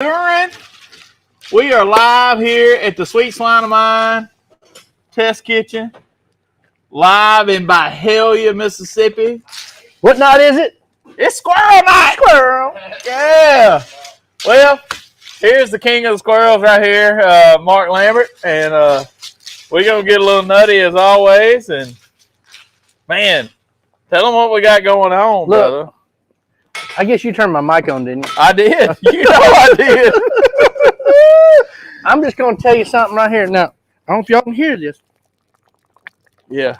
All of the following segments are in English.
We are live here at the Sweet Swine of Mine Test Kitchen, live in Byhalia, Mississippi. What night is it? It's Squirrel Night! Squirrel! Yeah! Well, here's the king of the squirrels right here, Mark Lambert, and we're going to get a little nutty as always, and man, tell them what we got going on, Look, brother. I guess you turned my mic on, didn't you? I did. You know I did. I'm just going to tell you something right here. Now, I don't know if y'all can hear this. Yeah.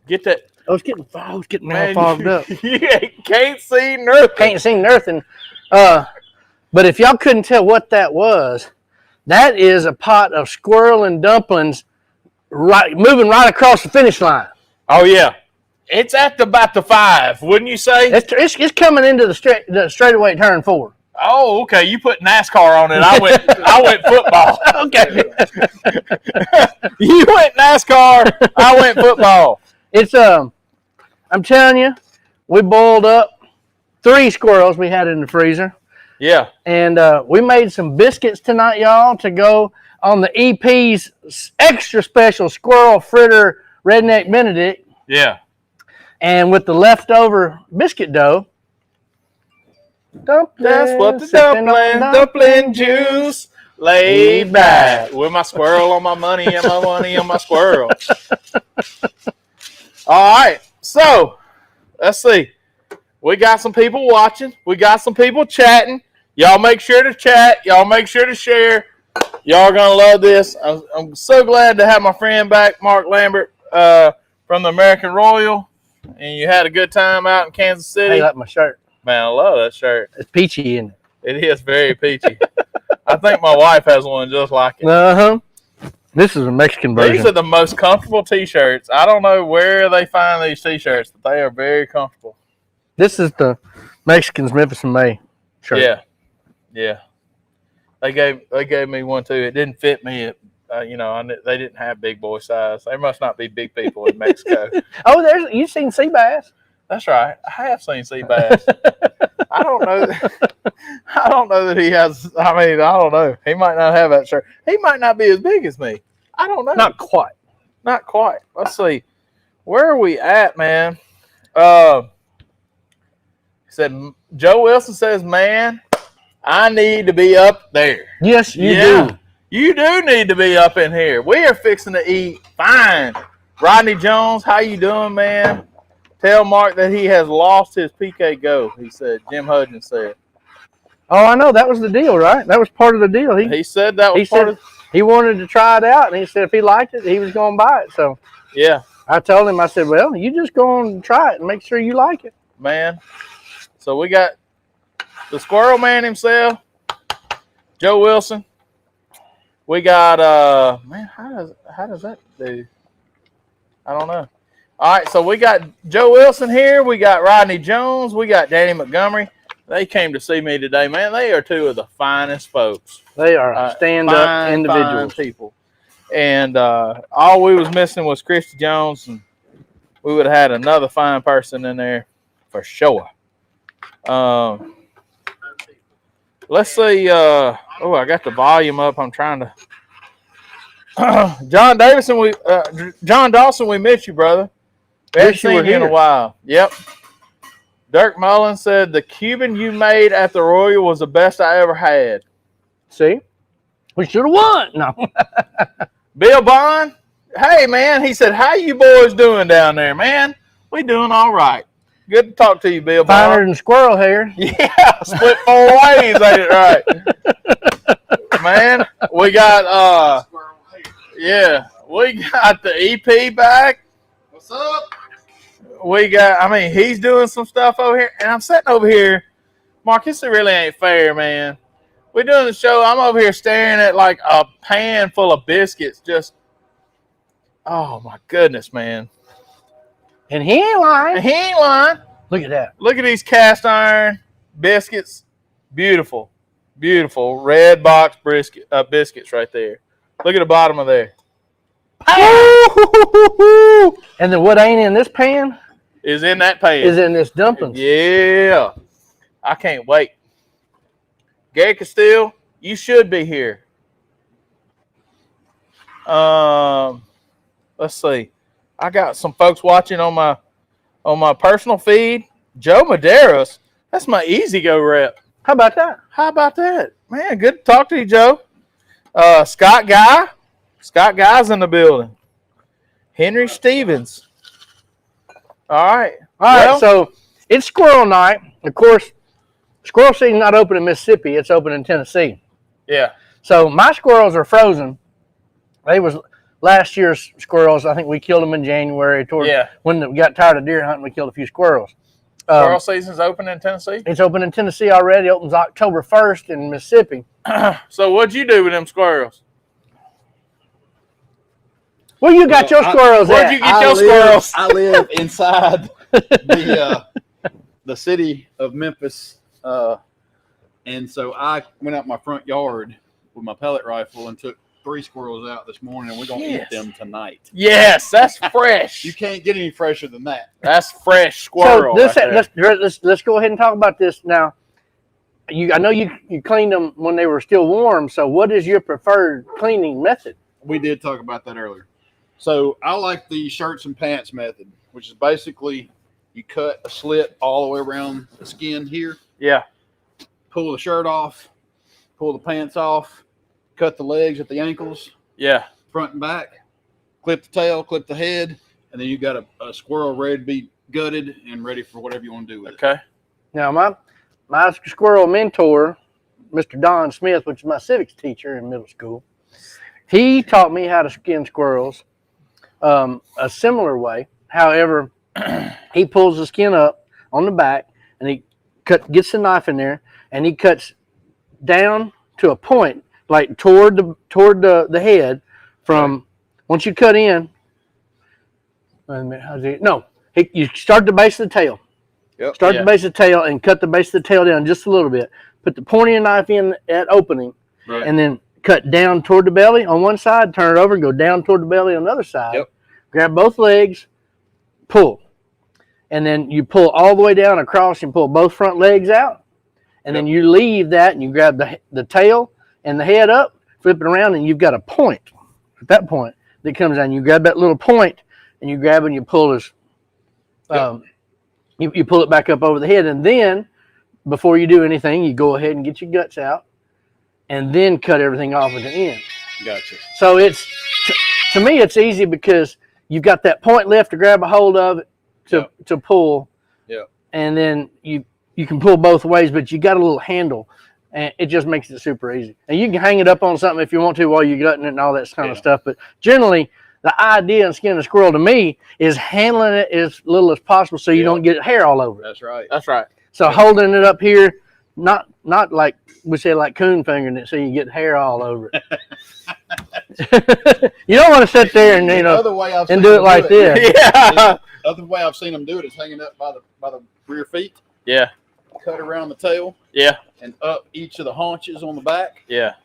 Get that. I was getting all fogged up. You can't see nothing. Can't see nothing. But if y'all couldn't tell what that was, that is a pot of squirrel and dumplings moving right across the finish line. Oh, yeah. It's at about the 5, wouldn't you say? It's coming into the straightaway turn 4. Oh, okay. You put NASCAR on it. I went football. Okay. You went NASCAR. I went football. It's I'm telling you, we boiled up 3 squirrels we had in the freezer. Yeah. And we made some biscuits tonight, y'all, to go on the EP's extra special Squirrel Fritter Redneck Benedict. Yeah. And with the leftover biscuit dough, that's what the dumpling juice laid back. With my squirrel on my money and my money on my squirrel. All right. So, let's see. We got some people watching. We got some people chatting. Y'all make sure to chat. Y'all make sure to share. Y'all are going to love this. I'm so glad to have my friend back, Mark Lambert, from the American Royal. And you had a good time out in Kansas City. I like my shirt. Man, I love that shirt. It's peachy, isn't it? It is very peachy. I think my wife has one just like it. Uh-huh. This is a Mexican version. These are the most comfortable T-shirts. I don't know where they find these T-shirts, but they are very comfortable. This is the Mexicans Memphis and May shirt. Yeah. Yeah. They gave me one, too. It didn't fit me. They didn't have big boy size. They must not be big people in Mexico. Oh, you've seen sea bass. That's right. I have seen sea bass. I don't know that he has. I mean, I don't know. He might not have that shirt. He might not be as big as me. I don't know. Not quite. Not quite. Let's see. Where are we at, man? Said Joe Wilson says, "Man, I need to be up there." Yes, you do. You do need to be up in here. We are fixing to eat fine. Rodney Jones, how you doing, man? Tell Mark that he has lost his PK Go, he said. Jim Hudgens said. Oh, I know. That was the deal, right? That was part of the deal. He said that was part of he wanted to try it out, and he said if he liked it, he was going to buy it. So yeah. I told him, I said, well, you just go and try it and make sure you like it. Man. So we got the Squirrel Man himself, Joe Wilson. We got man, how does that do? I don't know. All right, so we got Joe Wilson here. We got Rodney Jones. We got Danny Montgomery. They came to see me today, man. They are 2 of the finest folks. They are stand-up individuals. Fine people. And all we was missing was Christy Jones, and we would have had another fine person in there for sure. Let's see. I got the volume up. I'm trying to. John Dawson, we miss you, brother. We haven't seen you in a while. Yep. Dirk Mullen said the Cuban you made at the Royal was the best I ever had. See? We should have won. No. Bill Bond, hey, man. He said, how you boys doing down there, man? We doing all right. Good to talk to you, Bill Bond. Finer than squirrel hair. Yeah, split 4 ways, ain't it right? Man, we got, we got the EP back. What's up? He's doing some stuff over here, and I'm sitting over here. Marcus, it really ain't fair, man. We're doing the show. I'm over here staring at like a pan full of biscuits. Just, oh my goodness, man. And he ain't lying. Look at that. Look at these cast iron biscuits. Beautiful. Beautiful. Red box biscuits right there. Look at the bottom of there. And then what ain't in this pan? Is in that pan. Is in this dumpling. Yeah. I can't wait. Gary Castile, you should be here. Let's see. I got some folks watching on my personal feed. Joe Medeiros, that's my Easy Go rep. How about that? How about that? Man, good to talk to you, Joe. Scott Guy's in the building. Henry Stevens. All right. Well, so it's Squirrel Night. Of course, squirrel season's not open in Mississippi. It's open in Tennessee. Yeah. So my squirrels are frozen. They was last year's squirrels. I think we killed them in January. When we got tired of deer hunting, we killed a few squirrels. Squirrel season's open in Tennessee? It's open in Tennessee already. It opens October 1st in Mississippi. So what'd you do with them squirrels? Where you got your squirrels Where'd at? you get your squirrels? I live inside the city of Memphis, and so I went out my front yard with my pellet rifle and took 3 squirrels out this morning, and we're gonna eat them tonight. Yes, that's fresh. You can't get any fresher than that. That's fresh squirrel. So let's go ahead and talk about this now. I know you cleaned them when they were still warm. So what is your preferred cleaning method? We did talk about that earlier. So I like the shirts and pants method, which is basically you cut a slit all the way around the skin here. Yeah. Pull the shirt off, pull the pants off, cut the legs at the ankles. Yeah. Front and back, clip the tail, clip the head, and then you got a squirrel ready to be gutted and ready for whatever you want to do with it. Okay. Now my squirrel mentor, Mr. Don Smith, which is my civics teacher in middle school, he taught me how to skin squirrels a similar way. However, he pulls the skin up on the back and he gets the knife in there and he cuts down to a point, like toward the head. From once you cut in, you start the base of the tail. Yep. Start the base of the tail and cut the base of the tail down just a little bit. Put the point of your knife in at opening, and then cut down toward the belly on one side, turn it over, go down toward the belly on the other side. Yep. Grab both legs, pull. And then you pull all the way down across and pull both front legs out. And then you leave that and you grab the tail and the head up, flip it around, and you've got a point. At that point, that comes down. You grab that little point and you grab it and you pull this. You pull it back up over the head, and then before you do anything, you go ahead and get your guts out, and then cut everything off at the end. Gotcha. So it's to me, it's easy because you've got that point left to grab a hold of it to pull. Yeah. And then you can pull both ways, but you got a little handle, and it just makes it super easy. And you can hang it up on something if you want to while you're gutting it and all that kind of stuff. But generally, the idea in skinning a squirrel to me is handling it as little as possible so you don't get hair all over it. That's right. That's right. So holding it up here, not like we say like coon fingering it so you get hair all over it. You don't want to sit there and and do it like this. Yeah. The other way I've seen them do it is hanging up by the rear feet. Yeah. Cut around the tail. Yeah. And up each of the haunches on the back. Yeah.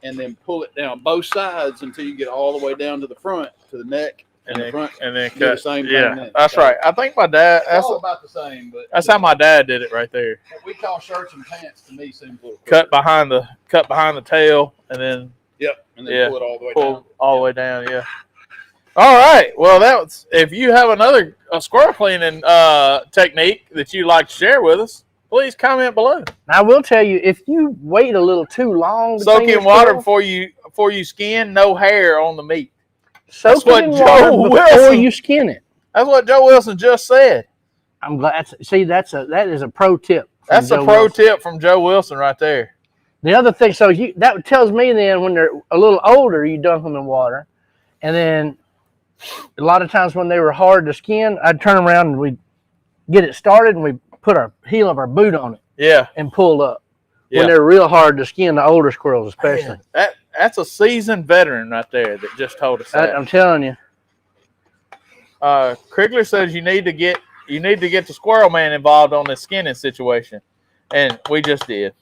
And then pull it down both sides until you get all the way down to the front, to the neck, and the front, and then cut. The same thing. Yeah, that's right. I think my dad. It's all about the same, but that's how my dad did it right there. What we call shirts and pants to me seems a little cut behind the tail, and then and then pull it all the way down. All the way down. Yeah. All right. Well, if you have another squirrel cleaning technique that you'd like to share with us, please comment below. I will tell you, if you wait a little too long, soak in water before you skin, no hair on the meat. Soak it in water before you skin it. That's what Joe Wilson just said. I'm glad. See, that is a pro tip. That's a pro tip from Joe Wilson right there. The other thing, so that tells me then when they're a little older, you dunk them in water, and then a lot of times when they were hard to skin, I'd turn around and we'd get it started and we put our heel of our boot on it. Yeah. And pull up. Yeah. When they're real hard to skin, the older squirrels especially. Man, that's a seasoned veteran right there that just told us that. I'm telling you. Krigler says you need to get the Squirrel Man involved on this skinning situation. And we just did.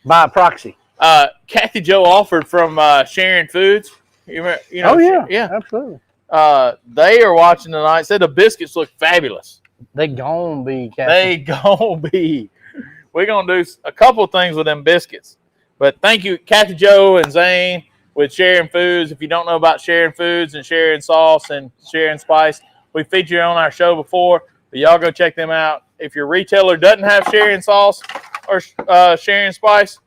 By proxy. Kathy Joe Alford from Sharing Foods. Yeah, absolutely. They are watching tonight. Said the biscuits look fabulous. They gonna be, Kathy. They gonna be. We're gonna do a couple things with them biscuits. But thank you, Kathy Joe and Zane, with Sharing Foods. If you don't know about Sharing Foods and Sharing Sauce and Sharing Spice, we featured on our show before. But y'all go check them out. If your retailer doesn't have Sharing Sauce or Sharing Spice,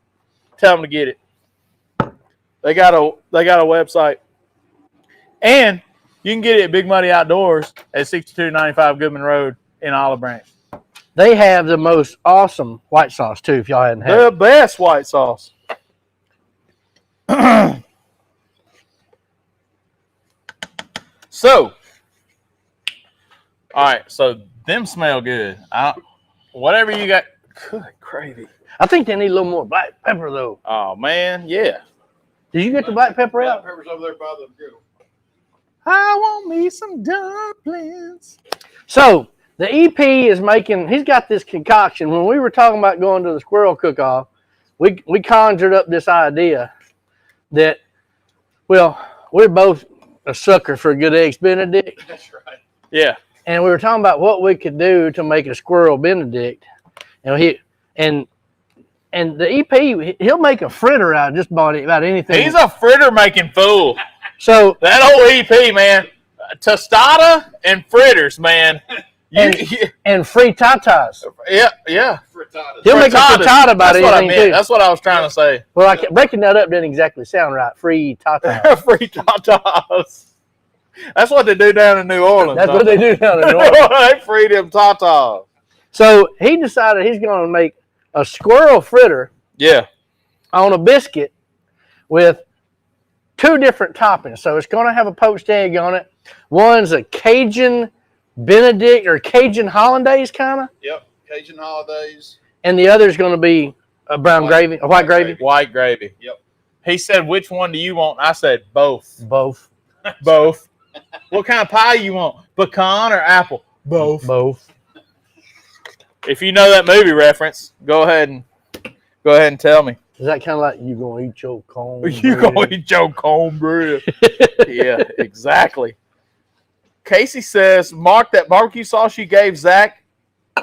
tell them to get it. They got a website. And you can get it at Big Muddy Outdoors at 6295 Goodman Road in Olive Branch. They have the most awesome white sauce, too, if y'all hadn't had The best white sauce. So, all right. So, them smell good. Whatever you got. Good gravy. I think they need a little more black pepper, though. Oh, man. Yeah. Did you get the black pepper out? Black pepper's over there by the grill. I want me some dumplings. So, the EP is making, he's got this concoction. When we were talking about going to the squirrel cook-off, we conjured up this idea that, well, we're both a sucker for good eggs Benedict. That's right. Yeah. And we were talking about what we could do to make a squirrel Benedict. And the EP, he'll make a fritter out of just about anything. He's a fritter making fool. So that old EP, man. Tostada and fritters, man. And frittatas. Yeah. Frittatas. He'll make a frittata about That's what I anything, meant. too. That's what I was trying to say. Well, breaking that up didn't exactly sound right. Frittatas. Frittatas. That's what they do down in New Orleans. That's what they do down in New Orleans. They free them tatas. So he decided he's going to make a squirrel fritter on a biscuit with 2 different toppings. So it's going to have a poached egg on it. One's a Cajun Benedict or Cajun Hollandaise kind of. Yep, Cajun Holidays. And the other is going to be a brown gravy, a white gravy. White gravy. Yep. He said, which one do you want? I said, both. Both. Both. What kind of pie you want? Pecan or apple? Both. Both. If you know that movie reference, go ahead and tell me. Is that kind of like you going to eat your cornbread? You gonna eat your cornbread? Yeah, exactly. Casey says, Mark, that barbecue sauce you gave Zach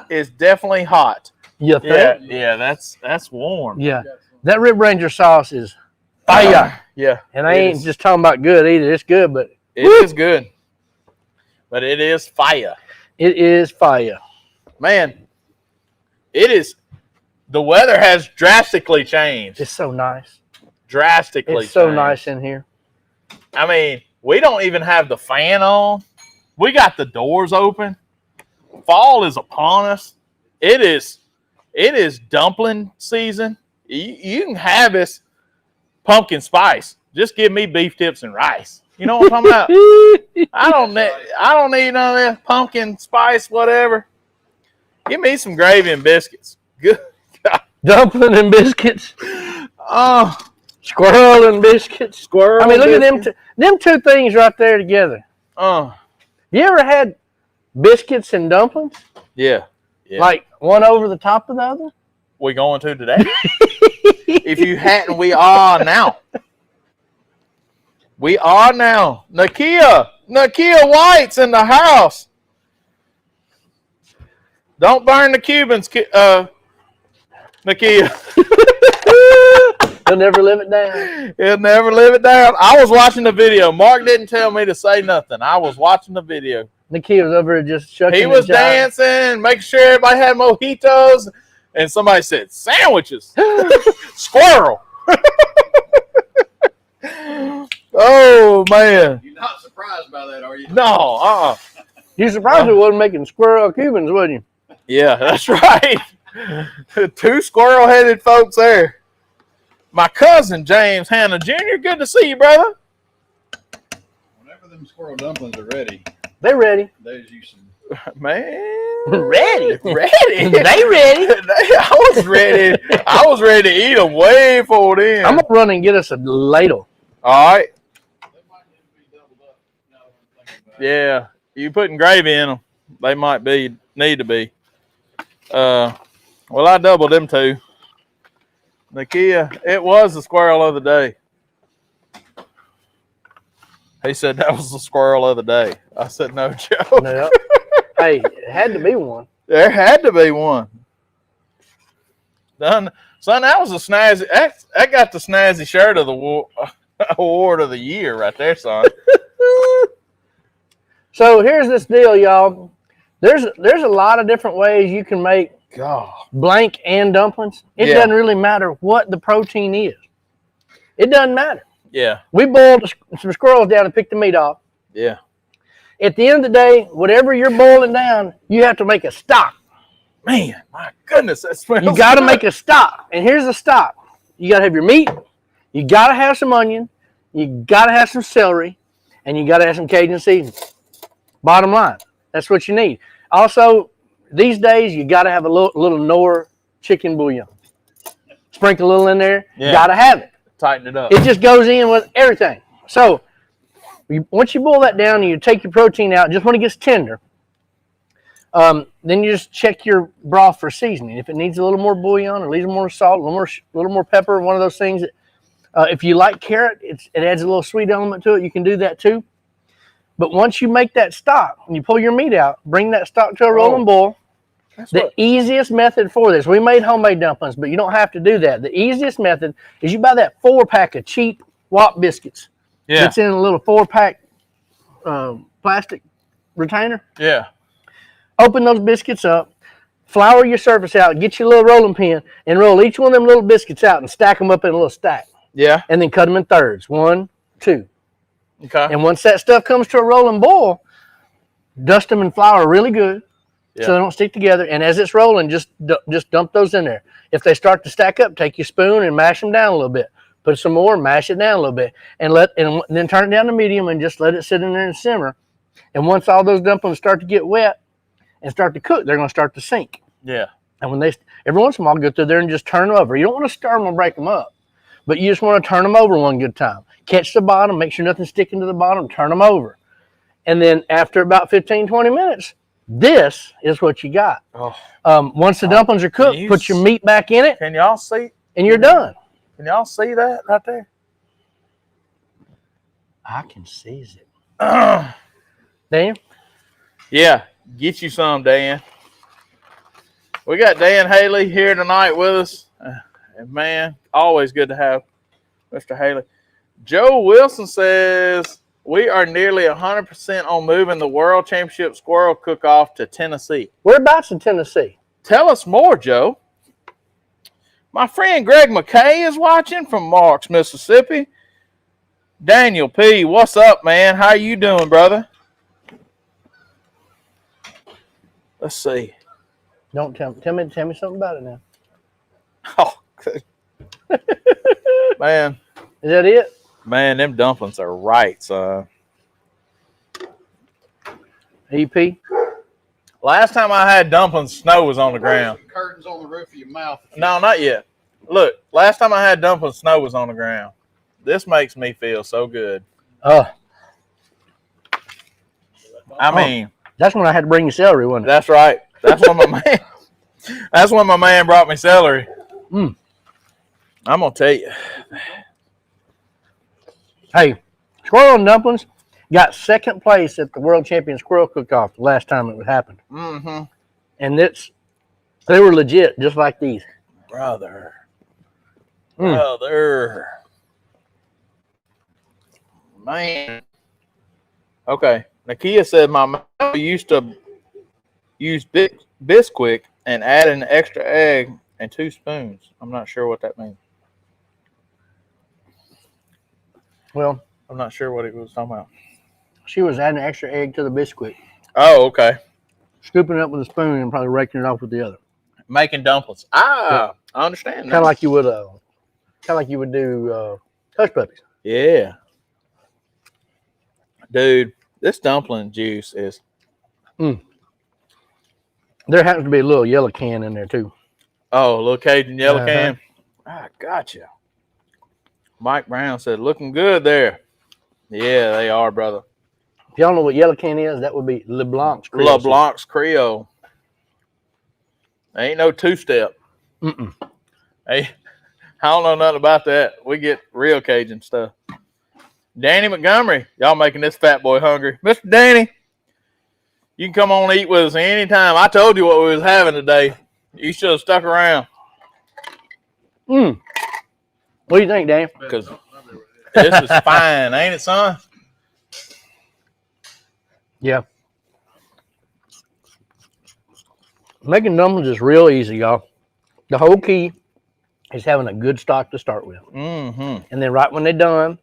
is definitely hot. You think? Yeah, that's warm. Yeah. That Rib Ranger sauce is fire. Yeah. And I ain't just talking about good either. It's good, but it is good. But it is fire. It is fire. Man, it is. The weather has drastically changed. It's so nice. Drastically It's so changed. nice in here. I mean, we don't even have the fan on. We got the doors open. Fall is upon us. It is dumpling season. You can have this pumpkin spice. Just give me beef tips and rice. You know what I'm talking about? I don't need none of that pumpkin spice, whatever. Give me some gravy and biscuits. Good. Dumpling and biscuits. Oh, Squirrel and biscuits. squirrel. I mean, look at them two things right there together. You ever had biscuits and dumplings? Yeah. Like one over the top of the other? We going to today? If you hadn't, we are now. We are now. Nakia White's in the house. Don't burn the Cubans, Nakia. He'll never live it down. He'll never live it down. I was watching the video. Mark didn't tell me to say nothing. I was watching the video. Nakia was over there just shucking. He was dancing, making sure everybody had mojitos, and somebody said, sandwiches. Squirrel. Oh, man. You're not surprised by that, are you? No, You surprised we wasn't making squirrel Cubans, wasn't you? Yeah, that's right. 2 squirrel-headed folks there. My cousin, James Hannah Jr., good to see you, brother. Whenever them squirrel dumplings are ready, They ready. there's you some. Man. Ready. Ready. They ready. I was ready. I was ready to eat them way before then. I'm going to run and get us a ladle. All right. They might need to be doubled up. Now that I'm thinking about it. Yeah. You putting gravy in them. They might need to be. Well, I doubled them 2. Nakia, it was the squirrel of the day. He said that was the squirrel of the day. I said, no joke. No. Hey, it had to be one. There had to be one. Done. Son, that was a snazzy. That got the snazzy shirt of the award of the year right there, son. So here's this deal, y'all. There's a lot of different ways you can make blank and dumplings. It doesn't really matter what the protein is. It doesn't matter. Yeah. We boiled some squirrels down and picked the meat off. Yeah. At the end of the day, whatever you're boiling down, you have to make a stock. Man, my goodness, that smells You got to good. make a stock. And here's the stock. You got to have your meat. You got to have some onion. You got to have some celery. And you got to have some Cajun seasoning. Bottom line. That's what you need. Also, these days, you got to have a little Knorr chicken bouillon. Sprinkle a little in there. Yeah. Got to have it. Tighten it up. It just goes in with everything. So, once you boil that down and you take your protein out, just when it gets tender, then you just check your broth for seasoning. If it needs a little more bouillon or needs more salt, a little more pepper, one of those things. If you like carrot, it adds a little sweet element to it. You can do that too. But once you make that stock and you pull your meat out, bring that stock to a rolling boil. The easiest method for this, we made homemade dumplings, but you don't have to do that. The easiest method is you buy that 4-pack of cheap Wop biscuits. Yeah. It's in a little 4-pack plastic retainer. Yeah. Open those biscuits up, flour your surface out, get your little rolling pin, and roll each one of them little biscuits out and stack them up in a little stack. Yeah. And then cut them in thirds. 1, 2. Okay. And once that stuff comes to a rolling boil, dust them in flour really good so they don't stick together. And as it's rolling, just dump those in there. If they start to stack up, take your spoon and mash them down a little bit. Put some more, mash it down a little bit, and then turn it down to medium and just let it sit in there and simmer. And once all those dumplings start to get wet and start to cook, they're going to start to sink. Yeah. And when every once in a while, go through there and just turn them over. You don't want to stir them and break them up, but you just want to turn them over one good time. Catch the bottom, make sure nothing's sticking to the bottom, turn them over. And then after about 15, 20 minutes, this is what you got. Oh. Once the dumplings are cooked, put your meat back in it, Can y'all see? and you're done. Can y'all see that right there? I can seize it. Dan? Yeah. Get you some, Dan. We got Dan Haley here tonight with us. And man, always good to have Mr. Haley. Joe Wilson says we are nearly 100% on moving the World Championship Squirrel Cook-Off to Tennessee. Whereabouts in Tennessee? Tell us more, Joe. My friend Greg McKay is watching from Marks, Mississippi. Daniel P., what's up, man? How you doing, brother? Let's see. Don't tell me something about it now. Oh, good. Man. Is that it? Man, them dumplings are right, son. EP? Last time I had dumplings, snow was on the ground. Curtains on the roof of your mouth. No, not yet. Look, last time I had dumplings, snow was on the ground. This makes me feel so good. I mean, that's when I had to bring you celery, wasn't it? that's right. That's when my man brought me celery. Mm. I'm gonna tell you. Hey, Squirrel and Dumplings got second place at the World Champion Squirrel Cook-Off the last time it happened. Mm-hmm. And they were legit, just like these. Brother. Mm. Brother. Man. Okay. Nakia said my mom used to use Bisquick and add an extra egg and 2 spoons. I'm not sure what that means. Well, I'm not sure what it was talking about. she was adding an extra egg to the Bisquick, Oh, okay. scooping it up with a spoon and probably raking it off with the other. Making dumplings. I understand. Kind of like you would do hush puppies. Yeah. Dude, this dumpling juice is... There happens to be a little yellow can in there too. Oh, a little Cajun yellow Uh-huh. can. I gotcha. Mike Brown said, looking good there. Yeah, they are, brother. If y'all know what yellow can is, that would be LeBlanc's Creole. LeBlanc's Creole. Ain't no 2-step. Mm-mm. Hey, I don't know nothing about that. We get real Cajun stuff. Danny Montgomery, y'all making this fat boy hungry. Mr. Danny, you can come on and eat with us anytime. I told you what we was having today. You should have stuck around. What do you think, Dan? Because this is fine, ain't it, son? Yeah. Making dumplings is real easy, y'all. The whole key is having a good stock to start with. Mm-hmm. And then right when they're done,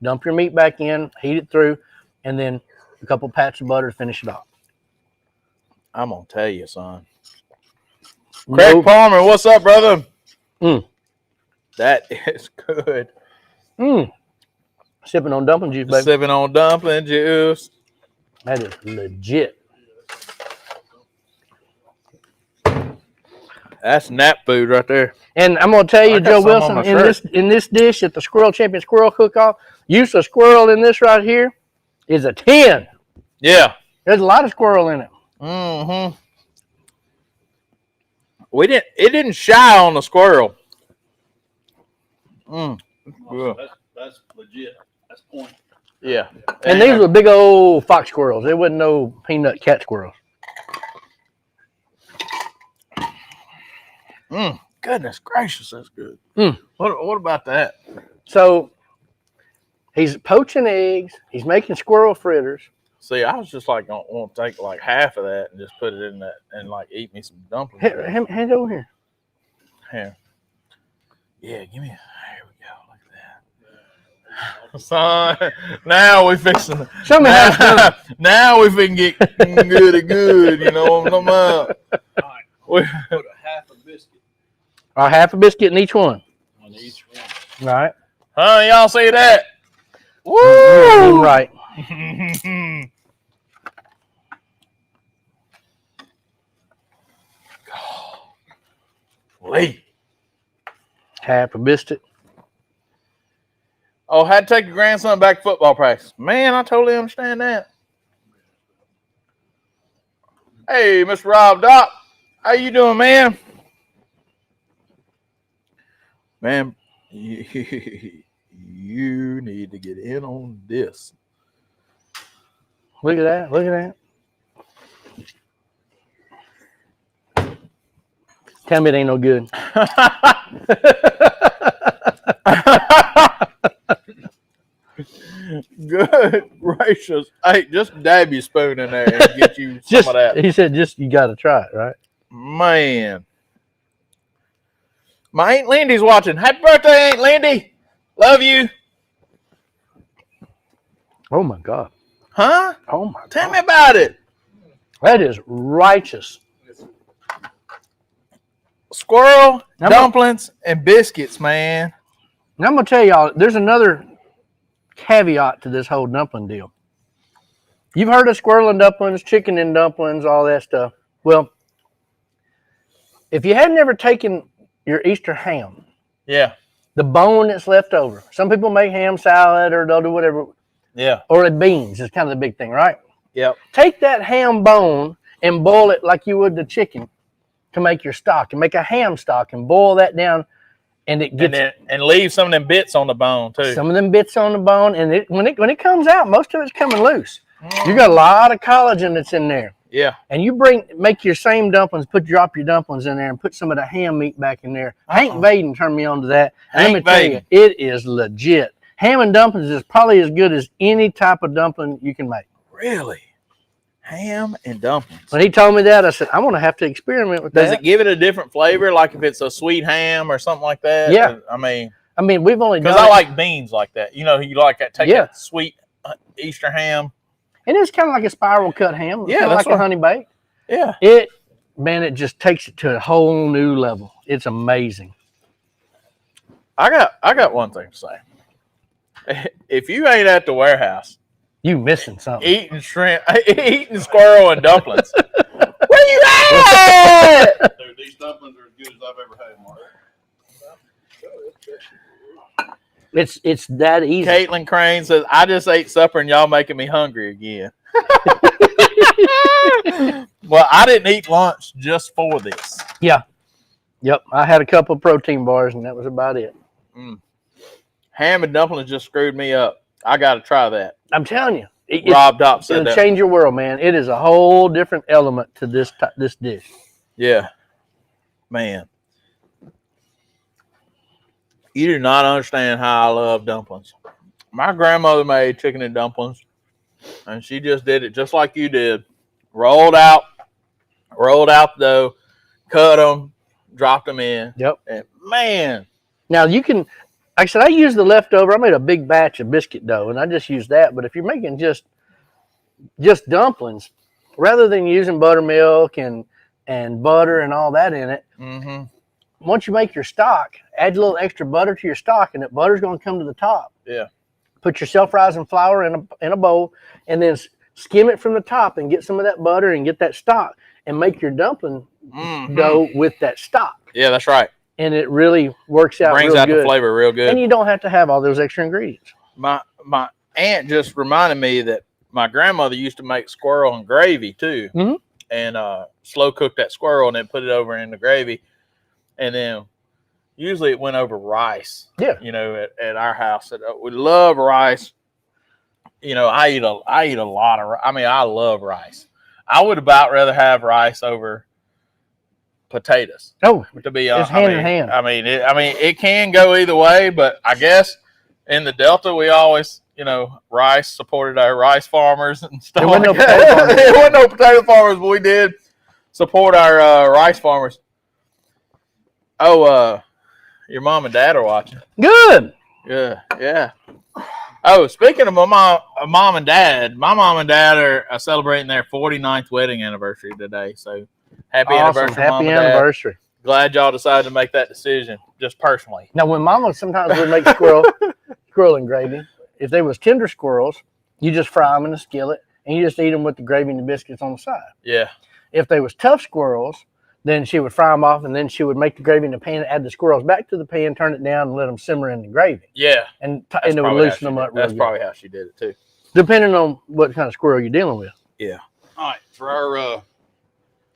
dump your meat back in, heat it through, and then a couple pats of butter to finish it off. I'm going to tell you, son. Craig Palmer, what's up, brother? That is good. Sipping on dumpling juice, baby. Sipping on dumpling juice. That is legit. That's nap food right there. And I'm gonna tell you, Joe Wilson, in this dish at the Squirrel Champion Squirrel Cook-Off, use of squirrel in this right here is a 10. Yeah. There's a lot of squirrel in it. Mm-hmm. It didn't shy on the squirrel. That's legit. That's point. Yeah. And these were big old fox squirrels. They wasn't no peanut cat squirrels. Goodness gracious, that's good. What about that? So he's poaching eggs. He's making squirrel fritters. See, I was just like, I want to take like half of that and just put it in that and like eat me some dumplings. Hand it over here. Here. Yeah, give me. There we go, like that. Son, now we fixing. Now we can get good. You know what I'm talking about? All right. Put a half a biscuit. Half a biscuit in each one. On each one. All right. Huh? Y'all see that? Woo! Right. Lee. Half a biscuit. Oh, had to take your grandson back to football practice. Man, I totally understand that. Hey, Mr. Rob Doc. How you doing, man? Man, you need to get in on this. Look at that. Look at that. Tell me it ain't no good. Good gracious. Hey, just dab your spoon in there and get you some of that. He said, you got to try it, right? Man. My Aunt Lindy's watching. Happy birthday, Aunt Lindy. Love you. Oh, my God. Huh? Oh, my God. Tell me about it. That is righteous. Squirrel, dumplings, and biscuits, man. And I'm going to tell y'all, there's another caveat to this whole dumpling deal. You've heard of squirrel and dumplings, chicken and dumplings, all that stuff. Well, if you had never taken your Easter ham, the bone that's left over. Some people make ham salad or they'll do whatever. Yeah. Or the beans is kind of the big thing, right? Yep. Take that ham bone and boil it like you would the chicken to make your stock, and make a ham stock and boil that down, and it gets and leave some of them bits on the bone too. Some of them bits on the bone, and when it comes out, most of it's coming loose. You got a lot of collagen that's in there. Yeah. And you make your same dumplings, drop your dumplings in there and put some of the ham meat back in there. Hank Vaden turned me on to that. And let me tell you, it is legit. Ham and dumplings is probably as good as any type of dumpling you can make. Really? Ham and dumplings. When he told me that, I said, I'm going to have to experiment with that. Does it give it a different flavor, like if it's a sweet ham or something like that? Yeah. I mean, we've only done because I like beans like that. You know, you like that, take that sweet Easter ham. And it's kind of like a spiral cut ham. It's kind of like a honey baked. Yeah. It just takes it to a whole new level. It's amazing. I got one thing to say. If you ain't at the warehouse, you missing something. Eating shrimp, eating squirrel and dumplings. Where you at? Dude, these dumplings are as good as I've ever had, Mark. It's that easy. Caitlin Crane says, I just ate supper and y'all making me hungry again. Well, I didn't eat lunch just for this. Yeah. Yep. I had a couple of protein bars and that was about it. Ham and dumplings just screwed me up. I got to try that. I'm telling you. Rob Dopp said it'll change your world, man. It is a whole different element to this dish. Yeah. Man. You do not understand how I love dumplings. My grandmother made chicken and dumplings, and she just did it just like you did. Rolled out the dough, cut them, dropped them in. Yep. And man. Now you can, like I said, I used the leftover. I made a big batch of biscuit dough, and I just used that. But if you're making just dumplings, rather than using buttermilk and butter and all that in it, once you make your stock, add a little extra butter to your stock, and that butter's going to come to the top. Yeah. Put your self-rising flour in a bowl, and then skim it from the top and get some of that butter and get that stock, and make your dumpling dough with that stock. Yeah, that's right. And it really works out. Brings real out good. the flavor real good. And you don't have to have all those extra ingredients. My aunt just reminded me that my grandmother used to make squirrel and gravy too, and slow cook that squirrel and then put it over in the gravy, and then usually it went over rice. Yeah, at our house, we love rice. I eat a lot of. I mean, I love rice. I would about rather have rice over potatoes. Oh, to be honest, hand in hand. I mean, it can go either way, but I guess in the Delta we always, rice supported our rice farmers and stuff. There wasn't no potato farmers. There wasn't no potato farmers, but we did support our rice farmers. Oh, your mom and dad are watching. Good. Yeah. Oh, speaking of my mom and dad, my mom and dad are celebrating their 49th wedding anniversary today. So happy anniversary, Mom and anniversary. Dad. Glad y'all decided to make that decision, just personally. Now, when Mama sometimes would make squirrel and gravy, if they was tender squirrels, you just fry them in a skillet, and you just eat them with the gravy and the biscuits on the side. Yeah. If they was tough squirrels, then she would fry them off, and then she would make the gravy in the pan, add the squirrels back to the pan, turn it down, and let them simmer in the gravy. Yeah. And it would loosen them up real good. That's probably how she did it, too. Depending on what kind of squirrel you're dealing with. Yeah. All right. For our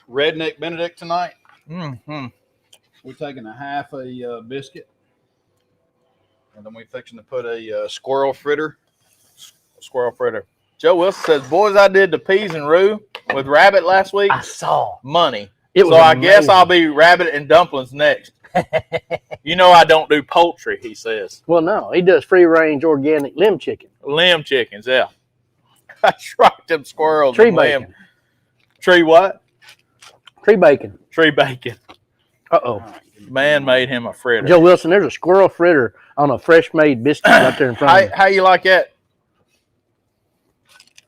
redneck Benedict tonight, we're taking a half a biscuit, and then we're fixing to put a squirrel fritter. Squirrel fritter. Joe Wilson says, boys, I did the peas and roux with rabbit last week. I saw. Money. It was so I amazing. guess I'll be rabbit and dumplings next. I don't do poultry, he says. Well, no, he does free-range organic limb chicken. Limb chickens, yeah. That's right, them squirrels. Tree and bacon. Limb. Tree what? Tree bacon. Tree bacon. Uh-oh. Man made him a fritter. Joe Wilson, there's a squirrel fritter on a fresh-made biscuit right there in front of you. How you like that?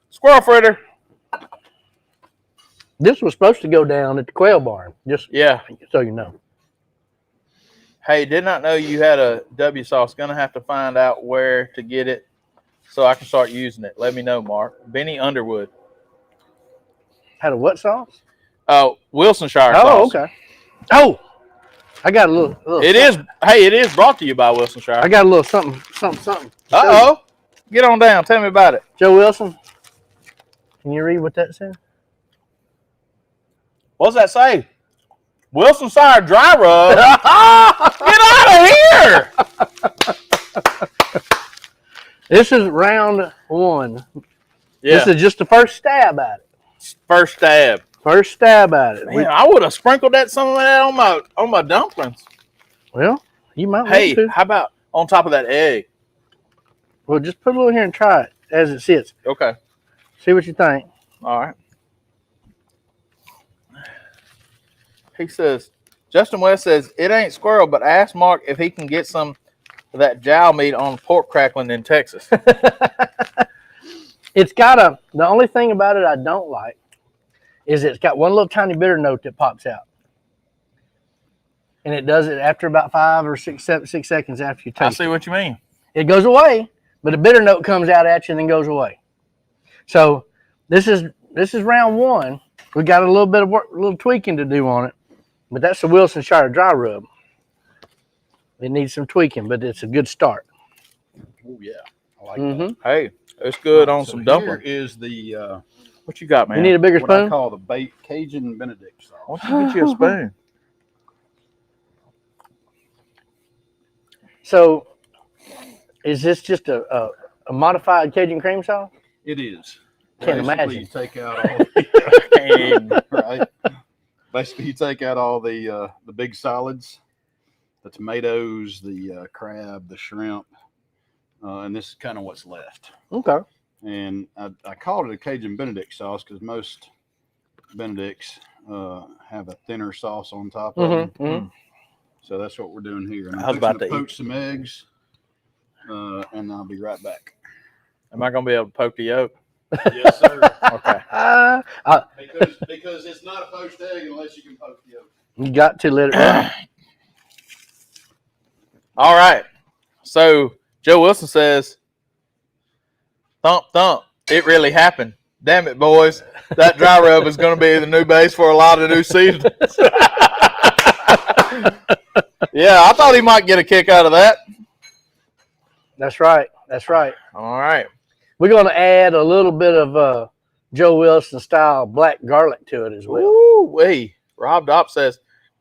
Squirrel fritter. This was supposed to go down at the quail barn, just so you know. Hey, did not know you had a W sauce. Gonna have to find out where to get it so I can start using it. Let me know, Mark. Benny Underwood. Had a what sauce? Wilsonshire sauce. Oh, okay. Oh, I got a little it is. Hey, it is brought to you by Wilsonshire. I got a little something. Uh-oh. Get on down. Tell me about it. Joe Wilson, can you read what that said? What's that say? Wilsonshire dry rub. Get out of here! This is round one. Yeah. This is just the first stab at it. First stab. First stab at it. Man, I would have sprinkled some of that on my dumplings. Well, you might want Hey, to. how about on top of that egg? Well, just put a little here and try it as it sits. Okay. See what you think. All right. He says, Justin West says, it ain't squirrel, but ask Mark if he can get some of that jowl meat on pork crackling in Texas. It's got the only thing about it I don't like is it's got one little tiny bitter note that pops out. And it does it after about 5 or 6 seconds after you taste it. I see what you mean. It goes away, but the bitter note comes out at you and then goes away. So this is round one. We got a little bit of work, a little tweaking to do on it. But that's the Wilsonshire dry rub. It needs some tweaking, but it's a good start. Oh, yeah. I like that. Hey, it's good on some dumplings. Here is the What you got, man? You need a bigger what I spoon? call the Cajun Benedict sauce. Why don't you get you a spoon? So is this just a modified Cajun cream sauce? It is. Can't Basically, imagine. You take out all right. Basically, you take out all the big solids, the tomatoes, the crab, the shrimp, and this is kind of what's left. Okay. And I called it a Cajun Benedict sauce because most Benedicts have a thinner sauce on top of them. Mm-hmm. So that's what we're doing here. And I was about to poach some eggs, and I'll be right back. Am I going to be able to poke the yolk? Yes, sir. Okay. Because it's not a poached egg unless you can poke the yolk. You got to let it run. All right. So Joe Wilson says, thump, thump. It really happened. Damn it, boys. That dry rub is going to be the new base for a lot of new seasons. Yeah, I thought he might get a kick out of that. That's right. That's right. All right. We're going to add a little bit of Joe Wilson style black garlic to it as well. Ooh-wee. Rob Dopp says,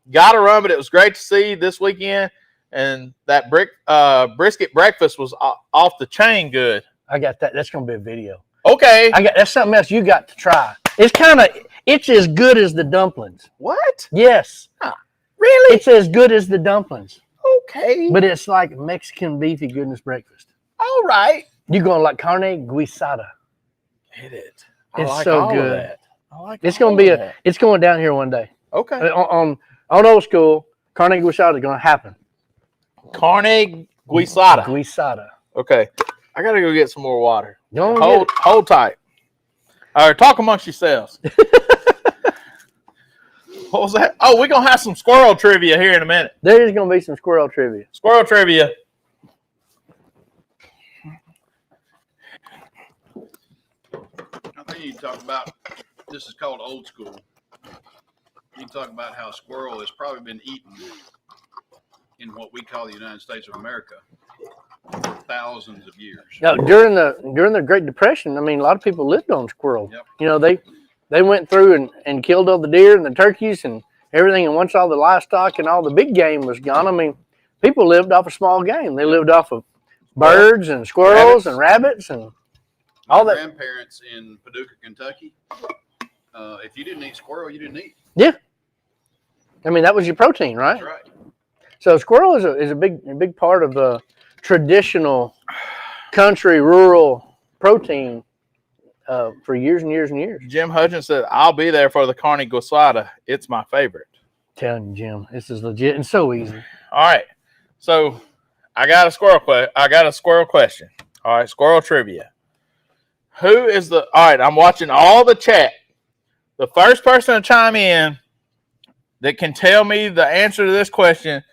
gotta run, but it was great to see this weekend. And that brisket breakfast was off the chain good. I got that. That's going to be a video. Okay. That's something else you got to try. It's as good as the dumplings. What? Yes. Really? It's as good as the dumplings. Okay. But it's like Mexican beefy goodness breakfast. All right. You're going like carne guisada. Hit it. It's like so all good. Of that. I like It's all going to be of that. it's going down here one day. Okay. On old school, carne guisada is going to happen. Carne guisada. Guisada. Okay. I got to go get some more water. Don't Hold tight. All right, talk amongst yourselves. What was that? Oh, we're going to have some squirrel trivia here in a minute. There is going to be some squirrel trivia. Squirrel trivia. I think you can talk about, this is called old school. You can talk about how squirrel has probably been eaten in what we call the United States of America for thousands of years. Now, during the Great Depression, I mean, a lot of people lived on squirrel. Yep. You know, they went through and killed all the deer and the turkeys and everything. And once all the livestock and all the big game was gone, I mean, people lived off of small game. They lived off of birds and squirrels and rabbits and all that. Grandparents in Paducah, Kentucky, if you didn't eat squirrel, you didn't eat. Yeah. I mean, that was your protein, right? That's right. So squirrel is a big part of the traditional country rural protein for years and years and years. Jim Hudgens said, I'll be there for the carne guisada. It's my favorite. Telling you, Jim, this is legit and so easy. All right. So I got a squirrel question. All right, squirrel trivia. All right, I'm watching all the chat. The first person to chime in that can tell me the answer to this question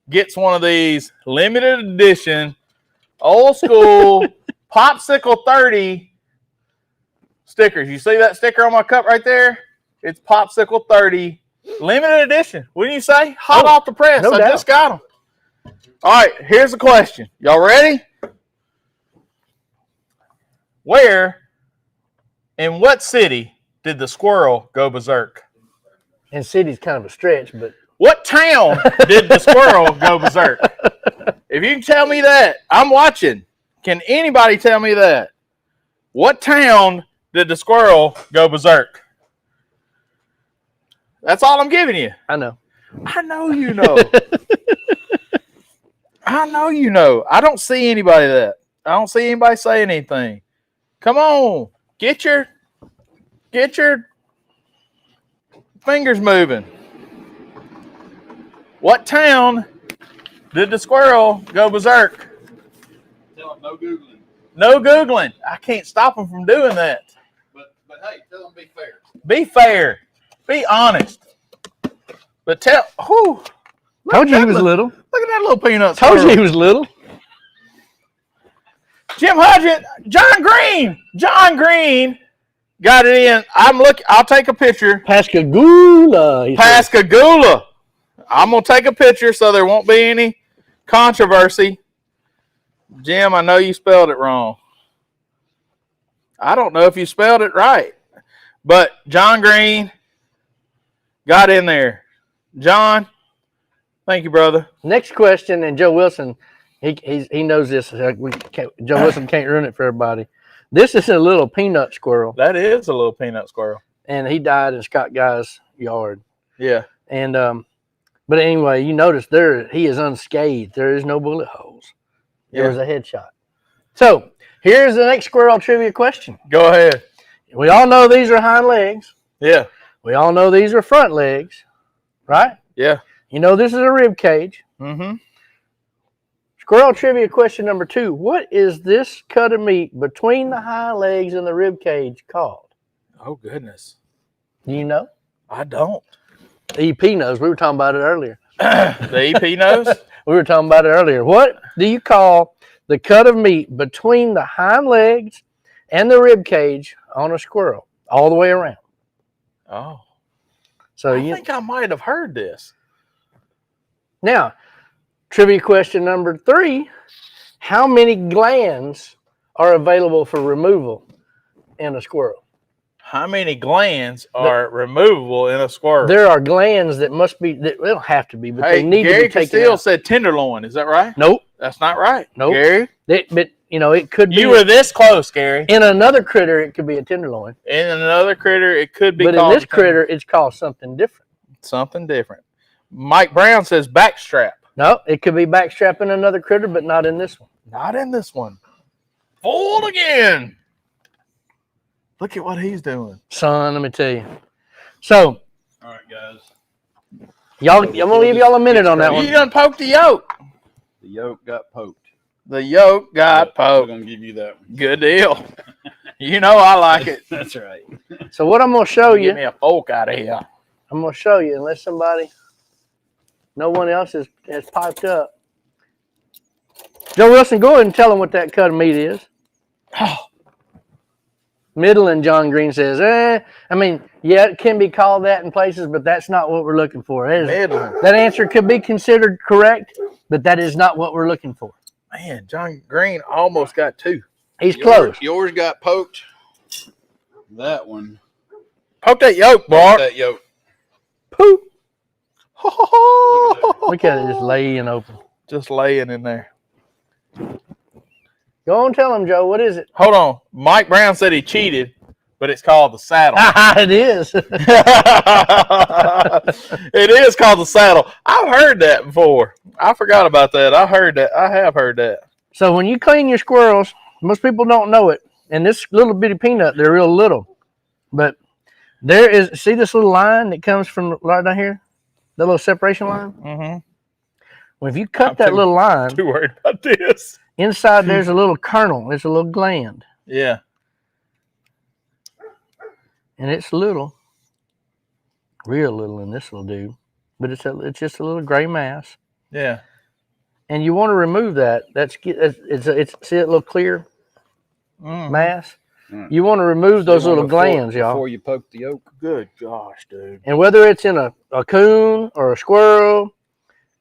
gets one of these limited edition, old school Popsicle 30 stickers. You see that sticker on my cup right there? It's Popsicle 30 limited edition. What do you say? Hot off the press. No I doubt. just got them. All right, here's the question. Y'all ready? Where, in what city did the squirrel go berserk? And city's kind of a stretch, but What town did the squirrel go berserk? If you can tell me that, I'm watching. Can anybody tell me that? What town did the squirrel go berserk? That's all I'm giving you. I know. I know you know. I know you know. I don't see anybody that. I don't see anybody saying anything. Come on. Get your fingers moving. What town did the squirrel go berserk? Tell them no Googling. No Googling. I can't stop them from doing that. But hey, tell them be fair. Be fair. Be honest. But Told you he was little. Look at that little peanut Told you squirrel. he was little. Jim Hodgett, John Green got it in. I'll take a picture. Pascagoula. Pascagoula. I'm going to take a picture so there won't be any controversy. Jim, I know you spelled it wrong. I don't know if you spelled it right. But John Green got in there. John, thank you, brother. Next question, and Joe Wilson, he knows this. Joe Wilson can't ruin it for everybody. This is a little peanut squirrel, That is a little peanut squirrel. and he died in Scott Guy's yard. Yeah. And But anyway, you notice he is unscathed. There is no bullet holes. It was a headshot. So here's the next squirrel trivia question. Go ahead. We all know these are hind legs. Yeah. We all know these are front legs, right? Yeah. You know this is a rib cage. Mm-hmm. Squirrel trivia question number 2. What is this cut of meat between the hind legs and the rib cage called? Oh, goodness. Do you know? I don't. The EP knows. We were talking about it earlier. The EP knows? We were talking about it earlier. What do you call the cut of meat between the hind legs and the rib cage on a squirrel all the way around? Oh. So I think I might have heard this. Now, trivia question number 3. How many glands are available for removal in a squirrel? How many glands are removable in a squirrel? There are glands that must be, they don't have to be, but they need Gary to be taken Castile out. said tenderloin. Is that right? Nope. That's not right. Nope. Gary? But, you know, it could be. You were this close, Gary. In another critter, it could be a tenderloin. In another critter, it could be But called in this critter, it's called something different. something different. Mike Brown says backstrap. No, it could be backstrap in another critter, but not in this one. Not in this one. Fooled again. Look at what he's doing. Son, let me tell you. So, All right, guys. I'm going to give y'all a minute on that You one. done poked the yolk. The yolk got poked. The yolk got We're poked. going to give you that one. Good deal. You know I like it. That's right. So what I'm going to show you, Give me a fork out of here. I'm going to show you, unless no one else has piped up. Joe Wilson, go ahead and tell them what that cut of meat is. Midland John Green says, yeah, it can be called that in places, but that's not what we're looking for. That answer could be considered correct, but that is not what we're looking for. Man, John Green almost got 2. He's close. Yours got poked. That one. Poke that yolk, Bart. That yolk. Poop. Look at it just laying open. Just laying in there. Go on, tell him, Joe. What is it? Hold on. Mike Brown said he cheated, but it's called the saddle. It is. It is called the saddle. I've heard that before. I forgot about that. I heard that. I have heard that. So when you clean your squirrels, most people don't know it. And this little bitty peanut, they're real little. But there is, see this little line that comes from right down here? That little separation line? Mm-hmm. Well, if you cut that little line, Too worried about this. inside there's a little kernel. There's a little gland. Yeah. And it's little. Real little in this little dude. But it's just a little gray mass. Yeah. And you want to remove that. See that little clear mass? Mm. You want to remove those little glands, y'all. Before you poke the yolk. Good gosh, dude. And whether it's in a coon or a squirrel,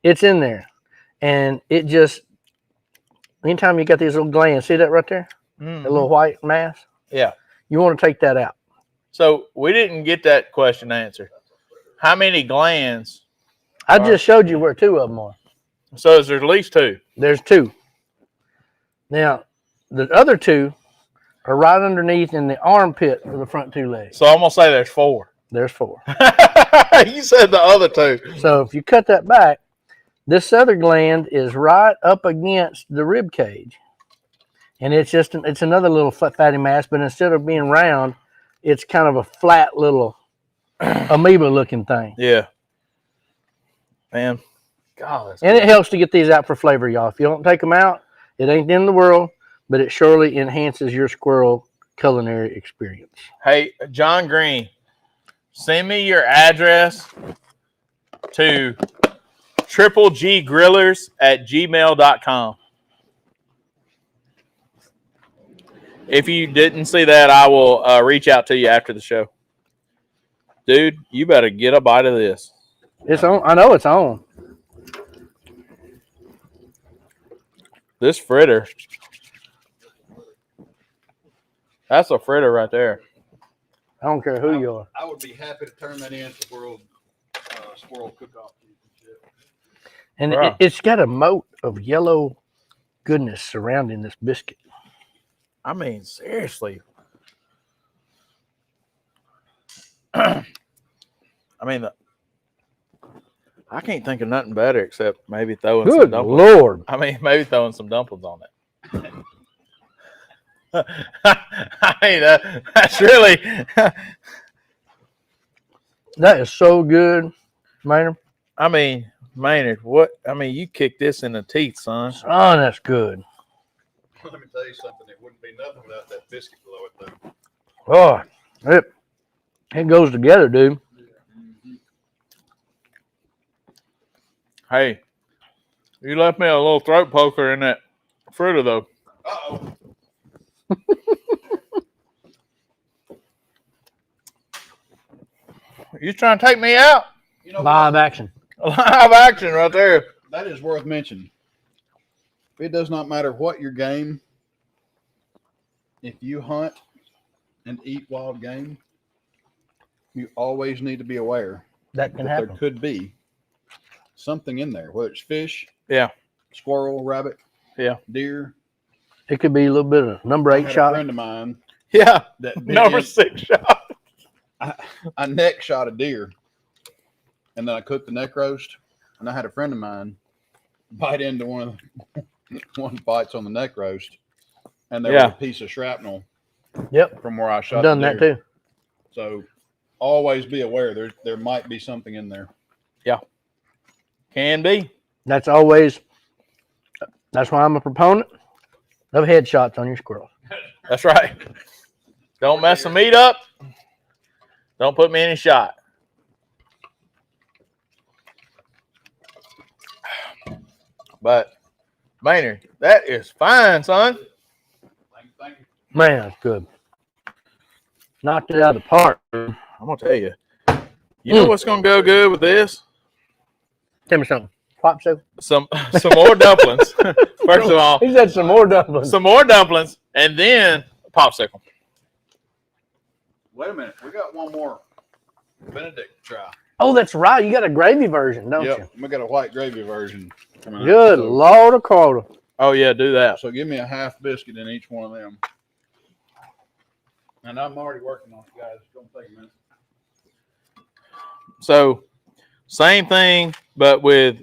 it's in there. And it just, anytime you got these little glands, see that right there? Mm-hmm. That little white mass? Yeah. You want to take that out. So we didn't get that question answered. How many glands? I just showed you where 2 of them are. So is there at least 2? There's 2. Now, the other 2 are right underneath in the armpit of the front 2 legs. So I'm going to say there's 4. There's 4. You said the other 2. So if you cut that back, this other gland is right up against the rib cage. And it's another little fatty mass, but instead of being round, it's kind of a flat little amoeba looking thing. Yeah. Man. God. And it helps to get these out for flavor, y'all. If you don't take them out, it ain't the end of the world, but it surely enhances your squirrel culinary experience. Hey, John Green, send me your address to trippleggrillers@gmail.com. If you didn't see that, I will reach out to you after the show. Dude, you better get a bite of this. It's on. I know it's on. This fritter. That's a fritter right there. I don't care who you are. I would be happy to turn that into World Squirrel Cook-Off. And Bruh. it's got a moat of yellow goodness surrounding this biscuit. I mean, seriously. I mean, I can't think of nothing better except maybe throwing Good some dumplings. Lord. I mean, maybe throwing some dumplings on it. I mean, that's really. That is so good, Maynard. I mean, Maynard, what? I mean, you kicked this in the teeth, son. Son, that's good. Let me tell you something. It wouldn't be nothing without that biscuit below it, though. Oh, it goes together, dude. Hey, you left me a little throat poker in that fritter, though. Uh-oh. You trying to take me out? You know Live what? action. Live action right there. That is worth mentioning. It does not matter what your game. If you hunt and eat wild game, you always need to be aware That can that happen. there could be something in there, whether it's fish, Yeah. squirrel, rabbit, Yeah. deer. It could be a little bit of number I 8 had a shot. friend of mine Yeah. that bit Number in- 6 shot. I neck shot a deer, and then I cooked the neck roast. And I had a friend of mine bite into one of the bites on the neck roast, and there was a piece of shrapnel. Yep. From where I shot. I've done the that deer. too. So always be aware there might be something in there. Can be. That's why I'm a proponent of headshots on your squirrels. That's right. Don't mess the meat up. Don't put me in a shot. But, Maynard, that is fine, son. Thank you. Man, that's good. Knocked it out of the park. I'm going to tell you. You know what's going to go good with this? Tell me something. Popsicle? Some more dumplings. First of all, He said some more dumplings. some more dumplings, and then a popsicle. Wait a minute. We got one more Benedict to try. Oh, that's right. You got a gravy version, don't Yep. We got a white gravy version coming you? Good out. Lord of Carter. Oh, yeah, do that. So give me a half biscuit in each one of them. And I'm already working on it, guys. It's going to take a minute. So, same thing, but with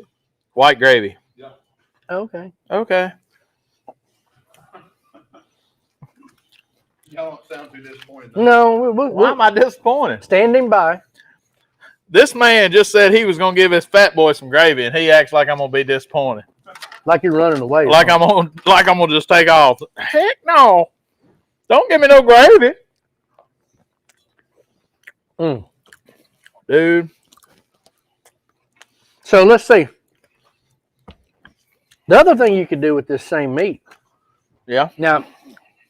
white gravy. Okay. Okay. Y'all don't sound too disappointed. Though. No, Why we're am I disappointed? standing by. This man just said he was going to give his fat boy some gravy, and he acts like I'm going to be disappointed. Like you're running away. Like I'm gonna just take off. Heck no! Don't give me no gravy, dude. So let's see. The other thing you could do with this same meat. Yeah. Now,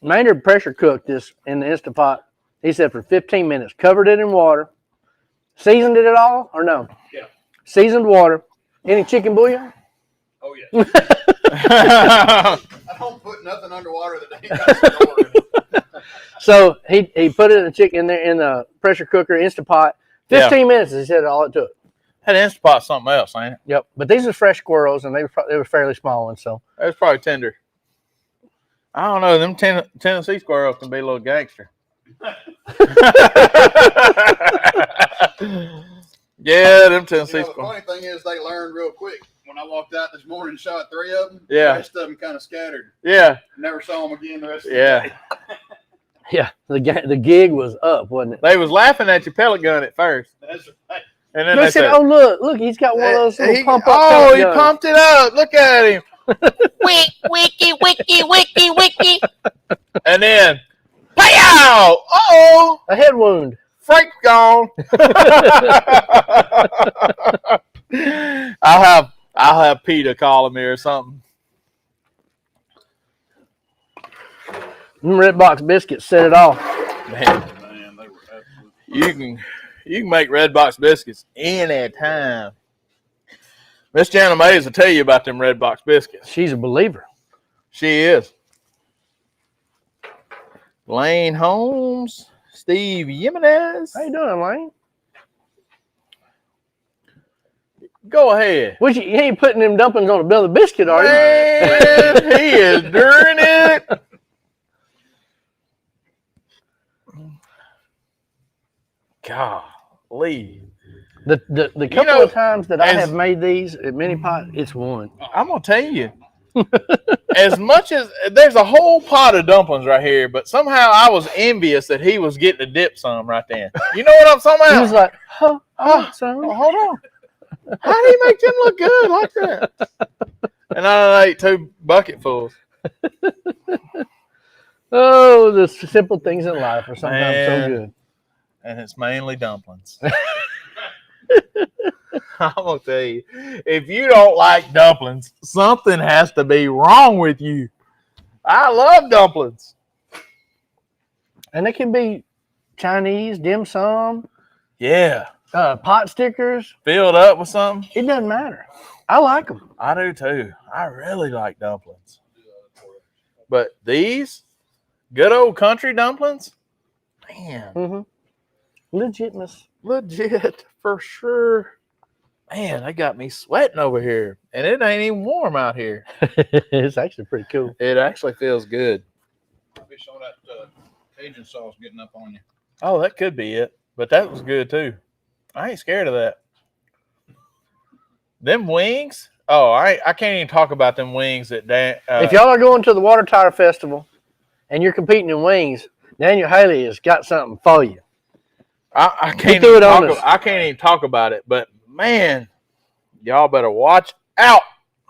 Maynard pressure cooked this in the Instant Pot. He said for 15 minutes. Covered it in water. Seasoned it at all or no? Yeah. Seasoned water. Any chicken bouillon? Oh, yes. I don't put nothing underwater that ain't got some oil in it. So he put it in the chicken in the pressure cooker, Instant Pot. 15 minutes, he said all it took. That Instant Pot's something else, ain't it? Yep. But these are fresh squirrels, and they were fairly small ones. So It was probably tender. I don't know. Them Tennessee squirrels can be a little gangster. Yeah, them Tennessee You know, the squirrels. funny thing is they learned real quick. When I walked out this morning and shot 3 of them, Yeah. the rest of them kind of scattered. Yeah, Never saw them again the rest of the yeah. day. yeah, the gig was up, wasn't it? They was laughing at your pellet gun at first, That's right. and then They they said, said, "Oh look, he's got one of those little he- pump up." "Oh, he guns." pumped it up! Look at him!" Wiki, wiki, wiki, wiki. And then, pow! Oh, A head wound. Frank's gone. I'll have Peter call him here or something. Them Red Box biscuits set it off. Man, Man, they were absolutely. you can make Red Box biscuits anytime. Miss Jana Mays will tell you about them Red Box biscuits. She's a believer. She is. Lane Holmes, Steve Jimenez. How you doing, Lane? Go ahead. What you ain't putting them dumplings on a bill of biscuit, are you? Man, he is doing it. God. Golly. The couple of times that I have made these at mini pot, it's one. I'm gonna tell you, as much as there's a whole pot of dumplings right here, but somehow I was envious that he was getting to dip some right there. You know what I'm talking about? He was like, hold on. How do you make them look good like that? And I ate 2 bucketfuls. Oh, the simple things in life are sometimes so good. And it's mainly dumplings. I'm going to tell you, if you don't like dumplings, something has to be wrong with you. I love dumplings. And they can be Chinese, dim sum. Yeah. Pot stickers. Filled up with something. It doesn't matter. I like them. I do too. I really like dumplings. But these good old country dumplings, man. Mm-hmm. Legitness. Legit for sure. Man, they got me sweating over here. And it ain't even warm out here. It's actually pretty cool. It actually feels good. Be some of that Cajun sauce getting up on you. Oh, that could be it. But that was good too. I ain't scared of that. Them wings. Oh, I can't even talk about them wings that if y'all are going to the Water Tower Festival and you're competing in wings, Daniel Haley has got something for you. I can't even talk about it, but man, y'all better watch out.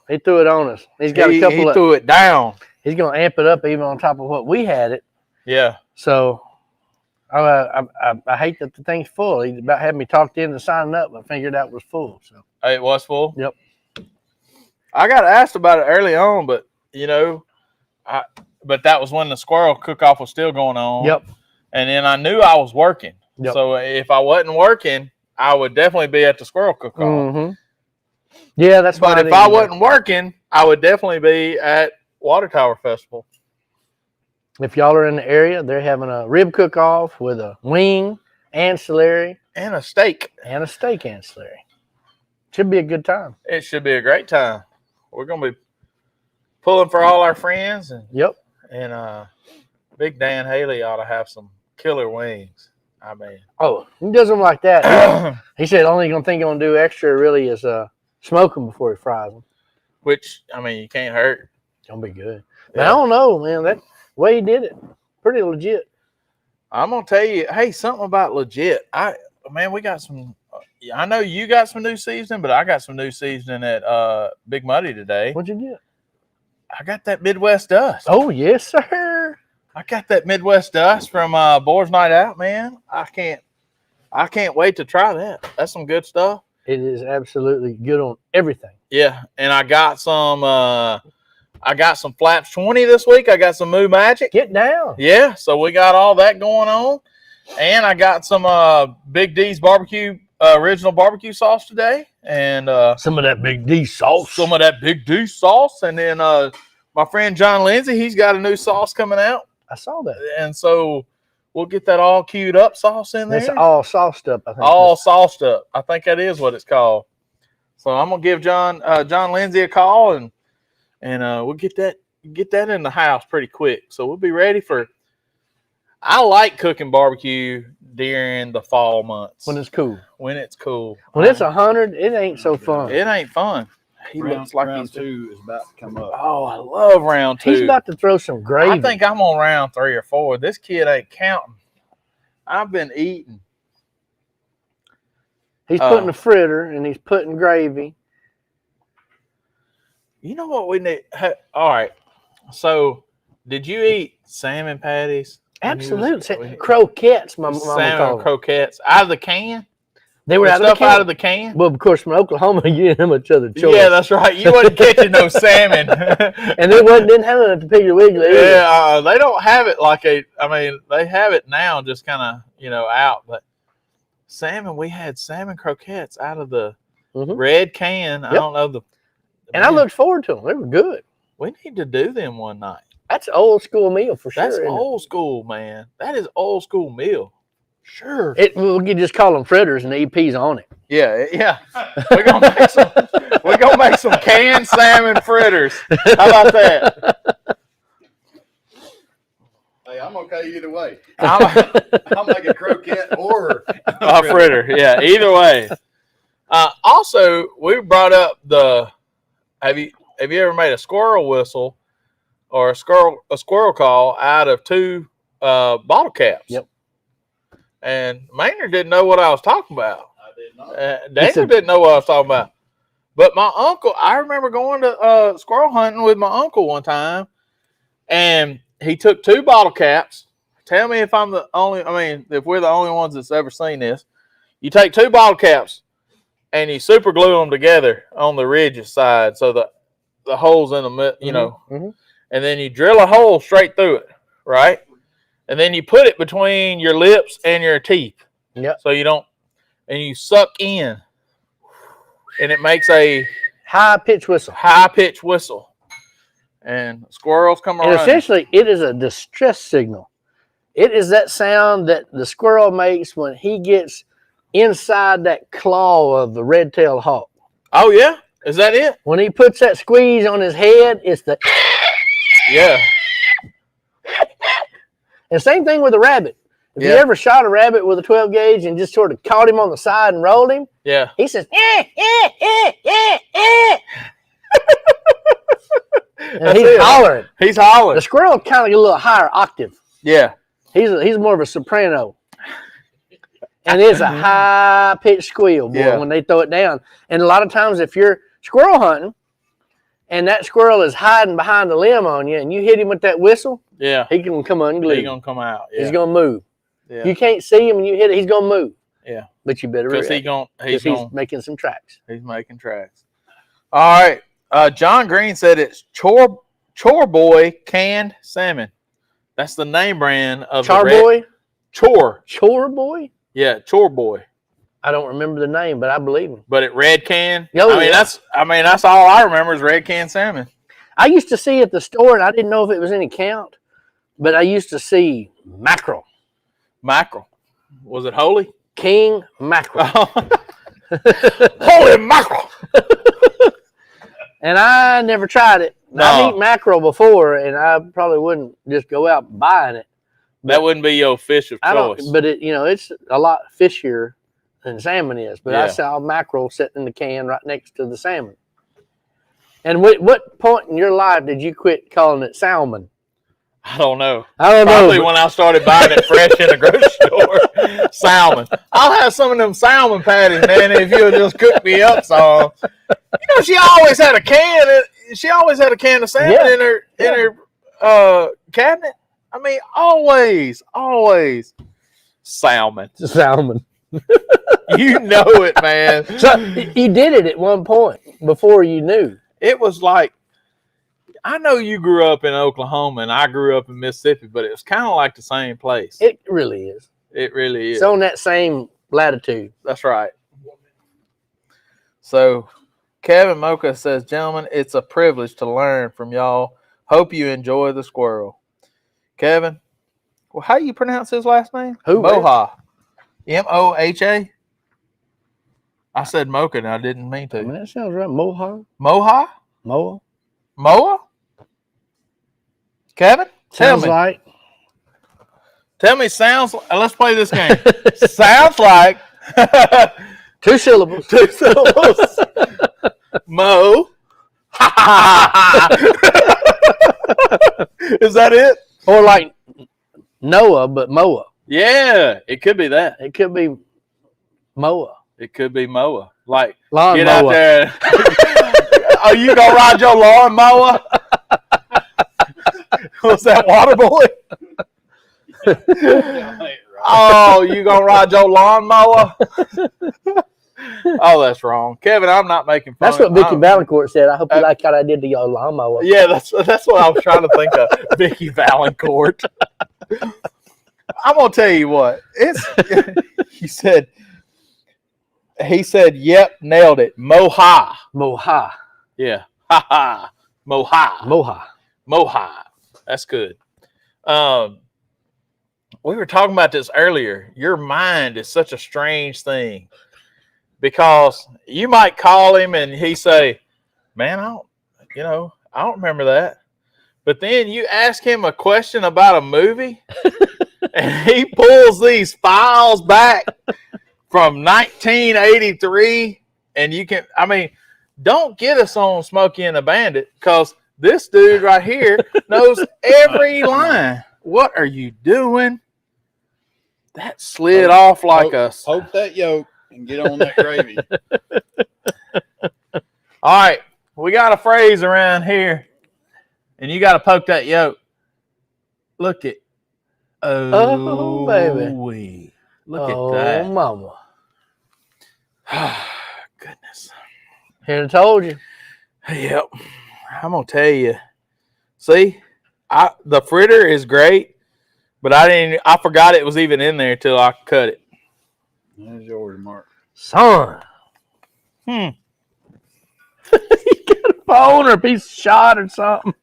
He threw it on us. He's got a couple. He threw it down. He's going to amp it up even on top of what we had it. Yeah. So I hate that the thing's full. He about had me talked into signing up, but figured out it was full. So it was full. Yep. I got asked about it early on, but but that was when the squirrel cook-off was still going on. Yep. And then I knew I was working. Yep. So if I wasn't working, I would definitely be at the squirrel cook-off. Mm-hmm. Yeah, that's why. But if I wasn't working, I would definitely be at Water Tower Festival. If y'all are in the area, they're having a rib cook-off with a wing ancillary. And a steak. And a steak ancillary. Should be a good time. It should be a great time. We're going to be pulling for all our friends. Yep. And Big Dan Haley ought to have some killer wings. I mean. Oh, he does them like that. He said only thing he's going to do extra really is smoke them before he fries them. Which, I mean, you can't hurt. It's going to be good. Yeah. I don't know, man. That way he did it. Pretty legit. I'm going to tell you, hey, something about legit. We got some. I know you got some new seasoning, but I got some new seasoning at Big Muddy today. What'd you get? I got that Midwest dust. Oh, yes, sir. I got that Midwest dust from Boys Night Out, man. I can't wait to try that. That's some good stuff. It is absolutely good on everything. Yeah, and I got some Flaps 20 this week. I got some Moo Magic. Get down. Yeah, so we got all that going on. And I got some Big D's barbecue original barbecue sauce today, and some of that Big D sauce. Some of that Big D sauce, and then my friend John Lindsay, he's got a new sauce coming out. I saw that, and so we'll get that all queued up sauce in there. It's all sauced up, I think. All sauced up. I think that is what it's called. So I'm gonna give John Lindsay a call, and we'll get that in the house pretty quick. So we'll be ready for. I like cooking barbecue during the fall months. When it's cool. When it's cool. When it's 100, it ain't so fun. It ain't fun. He looks like round 2 is about to come up. Oh, I love round 2. He's about to throw some gravy. I think I'm on round 3 or 4. This kid ain't counting. I've been eating. He's putting a fritter and he's putting gravy. You know what we need? All right. So, did you eat salmon patties? Absolutely. Croquettes, my mama called them. Croquettes. Out of the can? They were out of the can? Well, of course, from Oklahoma, you didn't have much other choice. Yeah, that's right. You wasn't catching no salmon. And they didn't have it at the Piggly Wiggly. Yeah, they don't have it they have it now just kind of, out. But salmon, we had salmon croquettes out of the red can. Yep. I don't know I looked forward to them. They were good. We need to do them one night. That's an old school meal for sure. That's old school, man. That is old school meal. Sure. We could just call them fritters and eat peas on it. Yeah. We're gonna make some canned salmon fritters. How about that? Hey, I'm okay either way. I'm I'll make a croquette or a fritter. Yeah, either way. Also, we brought up have you ever made a squirrel whistle or a squirrel call out of two bottle caps? Yep. And Maynard didn't know what I was talking about. I did not. Daniel didn't know what I was talking about. But my uncle, I remember going to squirrel hunting with my uncle one time, and he took two bottle caps. Tell me if I'm the only, if we're the only ones that's ever seen this. You take two bottle caps and you super glue them together on the ridge side, so the holes in the middle, and then you drill a hole straight through it, right? And then you put it between your lips and your teeth. Yep. So you don't, and you suck in, and it makes a high-pitched whistle. High-pitched whistle. And squirrels come around. And essentially, it is a distress signal. It is that sound that the squirrel makes when he gets inside that claw of the red-tailed hawk. Oh, yeah? Is that it? When he puts that squeeze on his head, it's the... Yeah. And same thing with a rabbit. If you ever shot a rabbit with a 12 gauge and just sort of caught him on the side and rolled him, he says, and he's hollering. He's hollering. The squirrel kind of get a little higher octave. Yeah. He's more of a soprano. And it's a high-pitched squeal, boy, when they throw it down. And a lot of times if you're squirrel hunting and that squirrel is hiding behind a limb on you and you hit him with that whistle, he can come unglued. He's going to come out. Yeah. He's going to move. Yeah. You can't see him and you hit it, he's going to move. Yeah. But you better because he's making some tracks. He's making tracks. All right. John Green said it's Chore Boy canned salmon. That's the name brand of Boy? Chore Boy? Yeah, Chore Boy. I don't remember the name, but I believe him. But it red can. Oh, that's all I remember is red can salmon. I used to see at the store, and I didn't know if it was any count, but I used to see mackerel. Mackerel. Was it holy? King mackerel. Holy mackerel. And I never tried it. No. I've eaten mackerel before, and I probably wouldn't just go out buying it. That wouldn't be your fish of choice. But it's a lot fishier than salmon is. But I saw mackerel sitting in the can right next to the salmon. And what point in your life did you quit calling it salmon? I don't know. Probably when I started buying it fresh in the grocery store. Salmon. I'll have some of them salmon patties, man, if you'll just cook me up some. She always had a can. She always had a can of salmon in her cabinet. Always salmon. Salmon. You know it, man. So you did it at one point before you knew. It was like, I know you grew up in Oklahoma and I grew up in Mississippi, but it was kind of like the same place. It really is. It really is. It's on that same latitude. That's right. So Kevin Mocha says, gentlemen, it's a privilege to learn from y'all. Hope you enjoy the squirrel. Kevin, well, how do you pronounce his last name? Who? Moha. M-O-H-A? I said Mocha and I didn't mean to. That sounds right. Moha? Moha? Moa? Moa? Kevin? Sounds like. Tell me, let's play this game. Sounds like. 2 syllables. 2 syllables. Mo. Is that it? Or like Noah, but Moa. Yeah, it could be that. It could be Moa. It could be Moa. Like, lawn get mower. Out there. Are you going to ride your lawn mower? Was that water boy? Oh, you going to ride your lawn mower? Oh, that's wrong. Kevin, I'm not making fun. That's what Vicky Valancourt said. I hope you like what I did to your lawnmower. Yeah, that's what I was trying to think of. Vicky Valancourt. I'm going to tell you what. He said, yep, nailed it. Moha. Moha. Yeah. Ha ha. Moha. Moha. Moha. That's good. We were talking about this earlier. Your mind is such a strange thing because you might call him and he say, man, I don't remember that. but then you ask him a question about a movie, and he pulls these files back from 1983, and you can, I mean, don't get us on Smokey and the Bandit, because this dude right here knows every line. What are you doing? That slid off like a... Poke that yolk and get on that gravy. All right, we got a phrase around here, and you got to poke that yolk. Look at... Oh, baby. Look at that. Oh, mama. Goodness. Here I told you. Yep. I'm gonna tell you. See, the fritter is great, but I forgot it was even in there till I cut it. There's yours, Mark. Son. He got a phone or a piece of shot or something.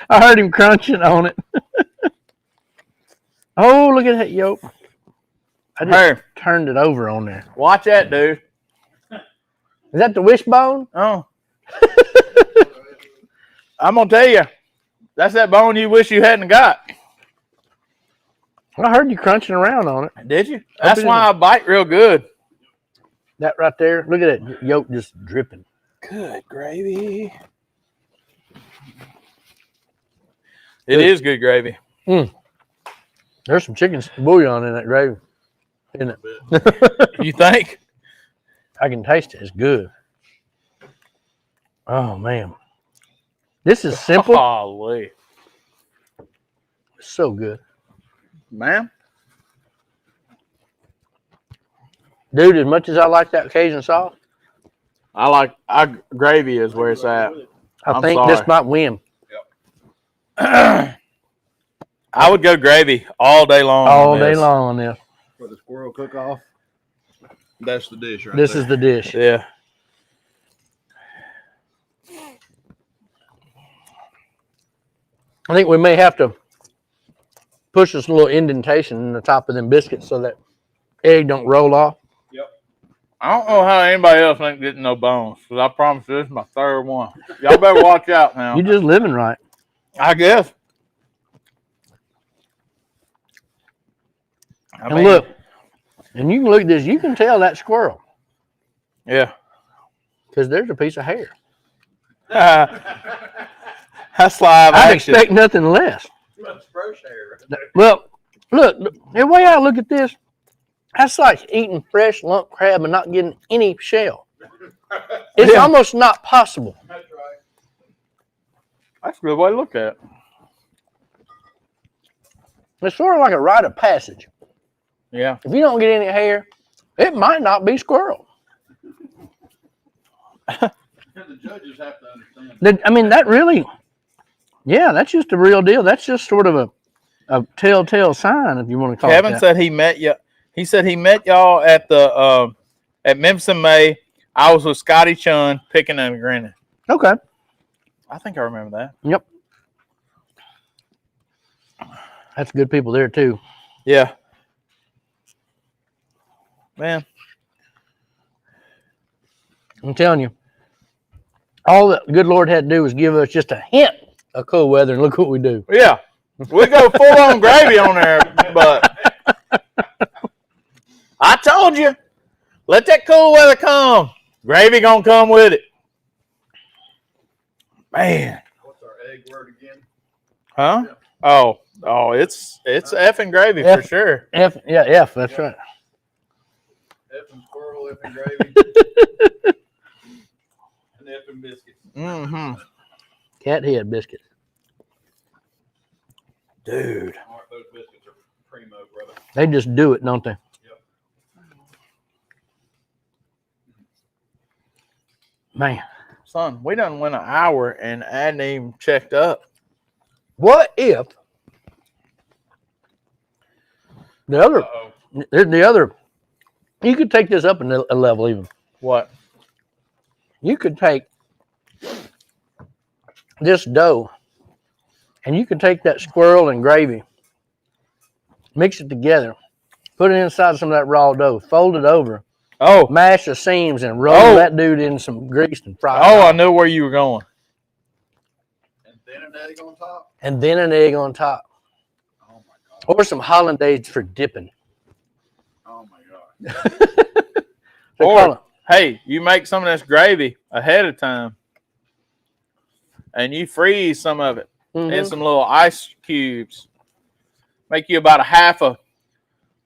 I heard him crunching on it. Oh, look at that yolk. I just turned it over on there. Watch that, dude. Is that the wishbone? Oh. I'm gonna tell you, that's that bone you wish you hadn't got. I heard you crunching around on it. Did you? That's why I bite real good. That right there. Look at that yolk just dripping. Good gravy. It is good gravy. There's some chicken bouillon in that gravy, isn't it? You think? I can taste it. It's good. Oh, man. This is simple. Holy. So good. Man. Dude, as much as I like that Cajun sauce, Gravy is where it's at. I think this might win. I would go gravy all day long. All day long on this. For the squirrel cook-off, that's the dish right This there. is the dish. Yeah. I think we may have to push this little indentation in the top of them biscuits so that egg don't roll off. I don't know how anybody else ain't getting no bones, because I promise you, this is my third one. Y'all better watch out now. You're just living right. I guess. And look, and you can look at this, you can tell that squirrel. Yeah. Because there's a piece of hair. That's live I action. expect nothing less. Well, look, the way I look at this, that's like eating fresh lump crab and not getting any shell. It's almost not possible. That's right. That's a good way to look at it. It's sort of like a rite of passage. Yeah. If you don't get any hair, it might not be squirrel. The judges have to understand. I mean, that really, yeah, that's just a real deal. That's just sort of a telltale sign, if you want to call Kevin it that. said he met you. He said he met y'all at the at Memphis in May. I was with Scotty Chun picking and grinning. Okay. I think I remember that. Yep. That's good people there, too. Yeah. Man. I'm telling you, all the good Lord had to do was give us just a hint of cool weather, and look what we do. Yeah. We go full on gravy on there, but I told you, let that cool weather come. Gravy gonna come with it. Man. What's our egg word again? Huh? Oh, it's effing gravy for sure. F, that's right. Effing squirrel, effing gravy, and effing biscuits. Mm-hmm. Cat head biscuit. Dude. All right, those biscuits are primo, brother. They just do it, don't they? Man. Son, we done went an hour and I hadn't even checked up. What if the other, you could take this up a level even. What? You could take this dough and you could take that squirrel and gravy, mix it together, put it inside some of that raw dough, fold it over, mash the seams and roll that dude in some grease and fry it. I knew where you were going. And thin it an egg on top. And then an egg on top. Oh my god. Or some hollandaise for dipping. Oh my god. Or, hey, you make some of this gravy ahead of time, and you freeze some of it in some little ice cubes. Make you about a half a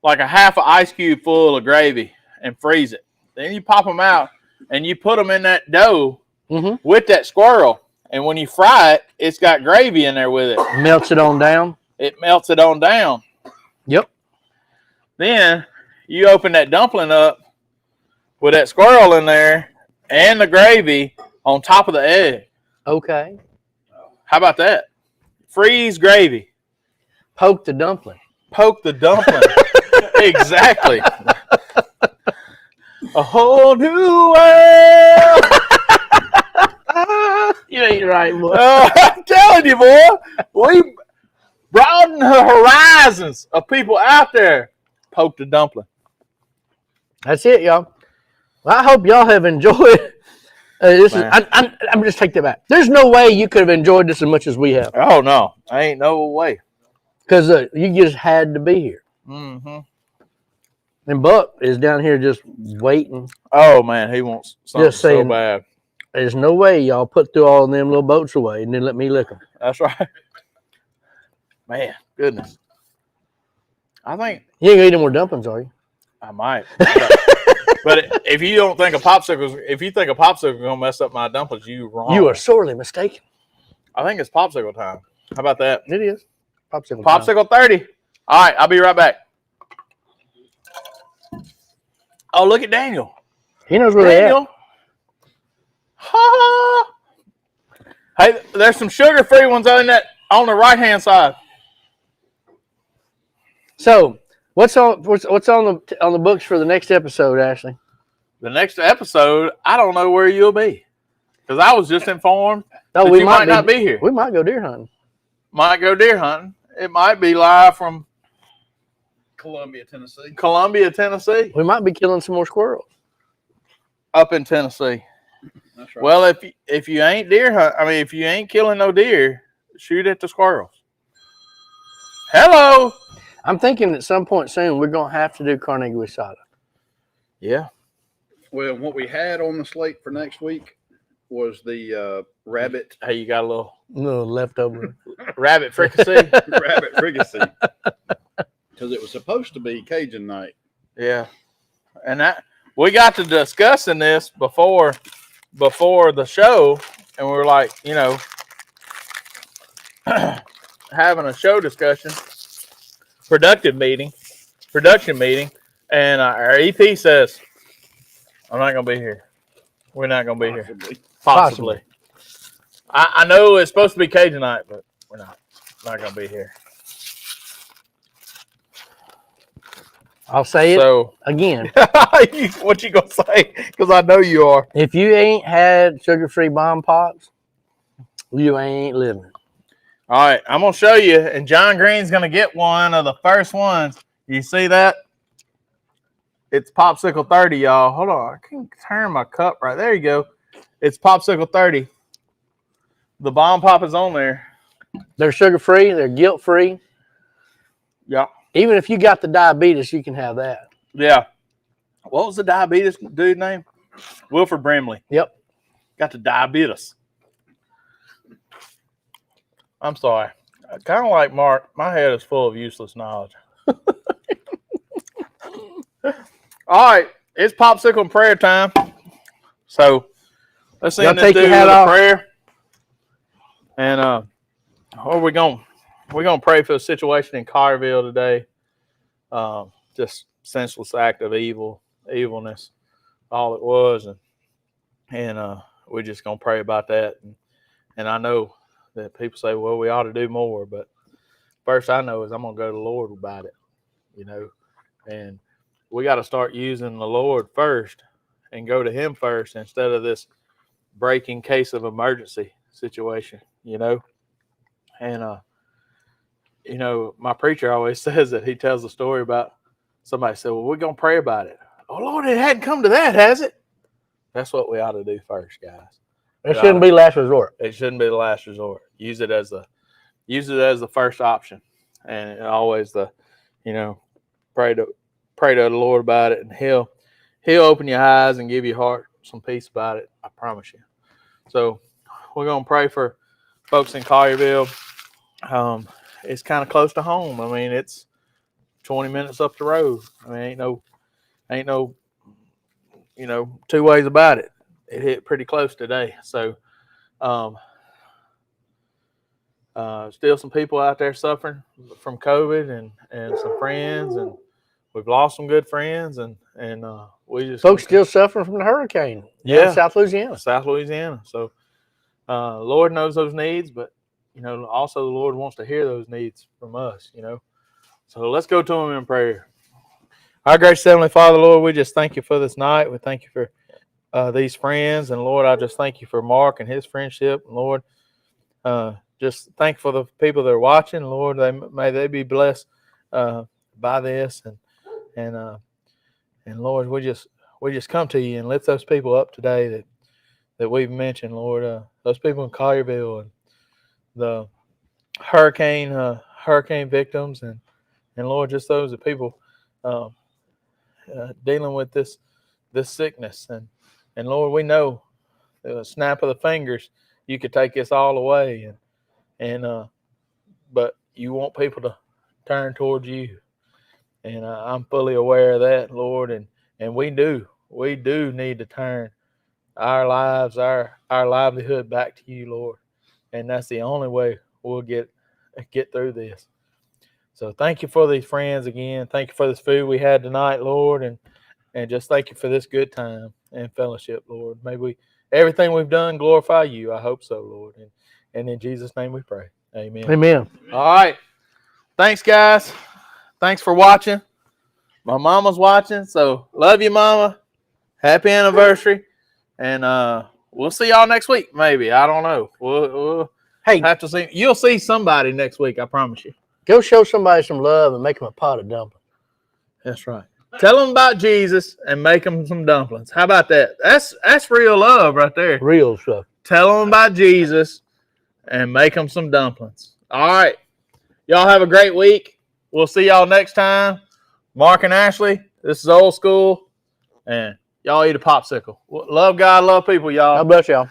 ice cube full of gravy and freeze it. Then you pop them out and you put them in that dough with that squirrel. And when you fry it, it's got gravy in there with it. Melts it on down. It melts it on down. Yep. Then You open that dumpling up with that squirrel in there and the gravy on top of the egg. Okay. How about that? Freeze gravy. Poke the dumpling. Poke the dumpling. Exactly. A whole new world. You ain't right, boy. I'm telling you, boy. We broaden the horizons of people out there. Poke the dumpling. That's it, y'all. Well, I hope y'all have enjoyed. This is. I'm just take that back. There's no way you could have enjoyed this as much as we have. Oh no, ain't no way. Because you just had to be here. Mm-hmm. And Buck is down here just waiting. Oh man, he wants something Just saying, so bad. There's no way y'all put through all of them little boats away and then let me lick them. That's right. Man, goodness. I think You ain't gonna eat any more dumplings, are you? I might. But if you don't think a popsicle's gonna mess up my dumplings, you wrong. You are sorely mistaken. I think it's popsicle time. How about that? It is. Popsicle. Popsicle 30. All right, I'll be right back. Oh, look at Daniel. He knows where they at. Daniel. Ha! Hey, there's some sugar-free ones on the right-hand side. So, what's on the books for the next episode, Ashley? The next episode, I don't know where you'll be. Because I was just informed that we you might not be here. We might go deer hunting. Might go deer hunting. It might be live from Columbia, Tennessee. Columbia, Tennessee. We might be killing some more squirrels. Up in Tennessee. That's right. Well, if you ain't if you ain't killing no deer, shoot at the squirrels. Hello. I'm thinking at some point soon we're gonna have to do Carnegie Wasada. Yeah. Well, what we had on the slate for next week was the rabbit Hey, you got a little No leftover. rabbit fricassee? rabbit fricassee because it was supposed to be Cajun night. Yeah. And that we got to discussing this before the show, and we were like, having a show discussion, production meeting, and our EP says, I'm not going to be here. We're not going to be here. Possibly. I know it's supposed to be Cajun night, but we're not going to be here. I'll say it So, again. what you going to say? Because I know you are. If you ain't had sugar-free bomb pots, you ain't living. All right, I'm going to show you, and John Green's going to get one of the first ones. You see that? It's Popsicle 30, y'all. Hold on. I can turn my cup right. There you go. It's Popsicle 30. The bomb pop is on there. They're sugar-free. They're guilt-free. Yeah. Even if you got the diabetes, you can have that. Yeah. What was the diabetes dude name? Wilford Brimley. Yep. Got the diabetes. I'm sorry. Kind of like Mark, my head is full of useless knowledge. All right, it's Popsicle and prayer time. So let's end this dude with a prayer. And what are we going? We're going to pray for the situation in Carville today. Just senseless act of evilness, all it was, and we're just going to pray about that. And I know that people say, well, we ought to do more, but first I know is I'm going to go to the Lord about it, and we got to start using the Lord first and go to him first instead of this breaking case of emergency situation, and my preacher always says that he tells a story about somebody said, well, we're going to pray about it. Oh, Lord, it hadn't come to that, has it? That's what we ought to do first, guys. It shouldn't be last resort. It shouldn't be the last resort. Use it as the first option, and always pray to the Lord about it, and He'll open your eyes and give your heart some peace about it. I promise you. So we're gonna pray for folks in Collierville. It's kind of close to home. I mean, it's 20 minutes up the road. I mean, ain't no two ways about it. It hit pretty close today. So, still some people out there suffering from COVID and some friends, and we've lost some good friends, and we just Folks still suffering from the hurricane. Yeah, in South Louisiana. So, Lord knows those needs, but also the Lord wants to hear those needs from us. So let's go to Him in prayer. Our gracious Heavenly Father, Lord, we just thank You for this night. We thank You for these friends, and Lord, I just thank You for Mark and his friendship. And Lord, just thank You for the people that are watching. Lord, may they be blessed by this, and Lord, we just come to You and lift those people up today that we've mentioned, Lord. Those people in Collierville and the hurricane victims, and Lord, just those that people dealing with this sickness, and Lord, we know the snap of the fingers You could take us all away, but You want people to turn towards You, and I'm fully aware of that, Lord, and we do need to turn our lives, our livelihood back to You, Lord, and that's the only way we'll get through this. So thank You for these friends again. Thank You for this food we had tonight, Lord, and just thank You for this good time and fellowship, Lord. May everything we've done glorify You. I hope so, Lord. And in Jesus' name we pray. Amen. Amen. All right. Thanks, guys. Thanks for watching. My mama's watching, so love you, Mama. Happy anniversary. And we'll see y'all next week, maybe. I don't know. We'll have to see. You'll see somebody next week, I promise you. Go show somebody some love and make them a pot of dumplings. That's right. Tell them about Jesus and make them some dumplings. How about that? That's real love right there. Real stuff. Tell them about Jesus and make them some dumplings. All right. Y'all have a great week. We'll see y'all next time. Mark and Ashley, this is old school. And y'all eat a popsicle. Love God, love people, y'all. God bless y'all.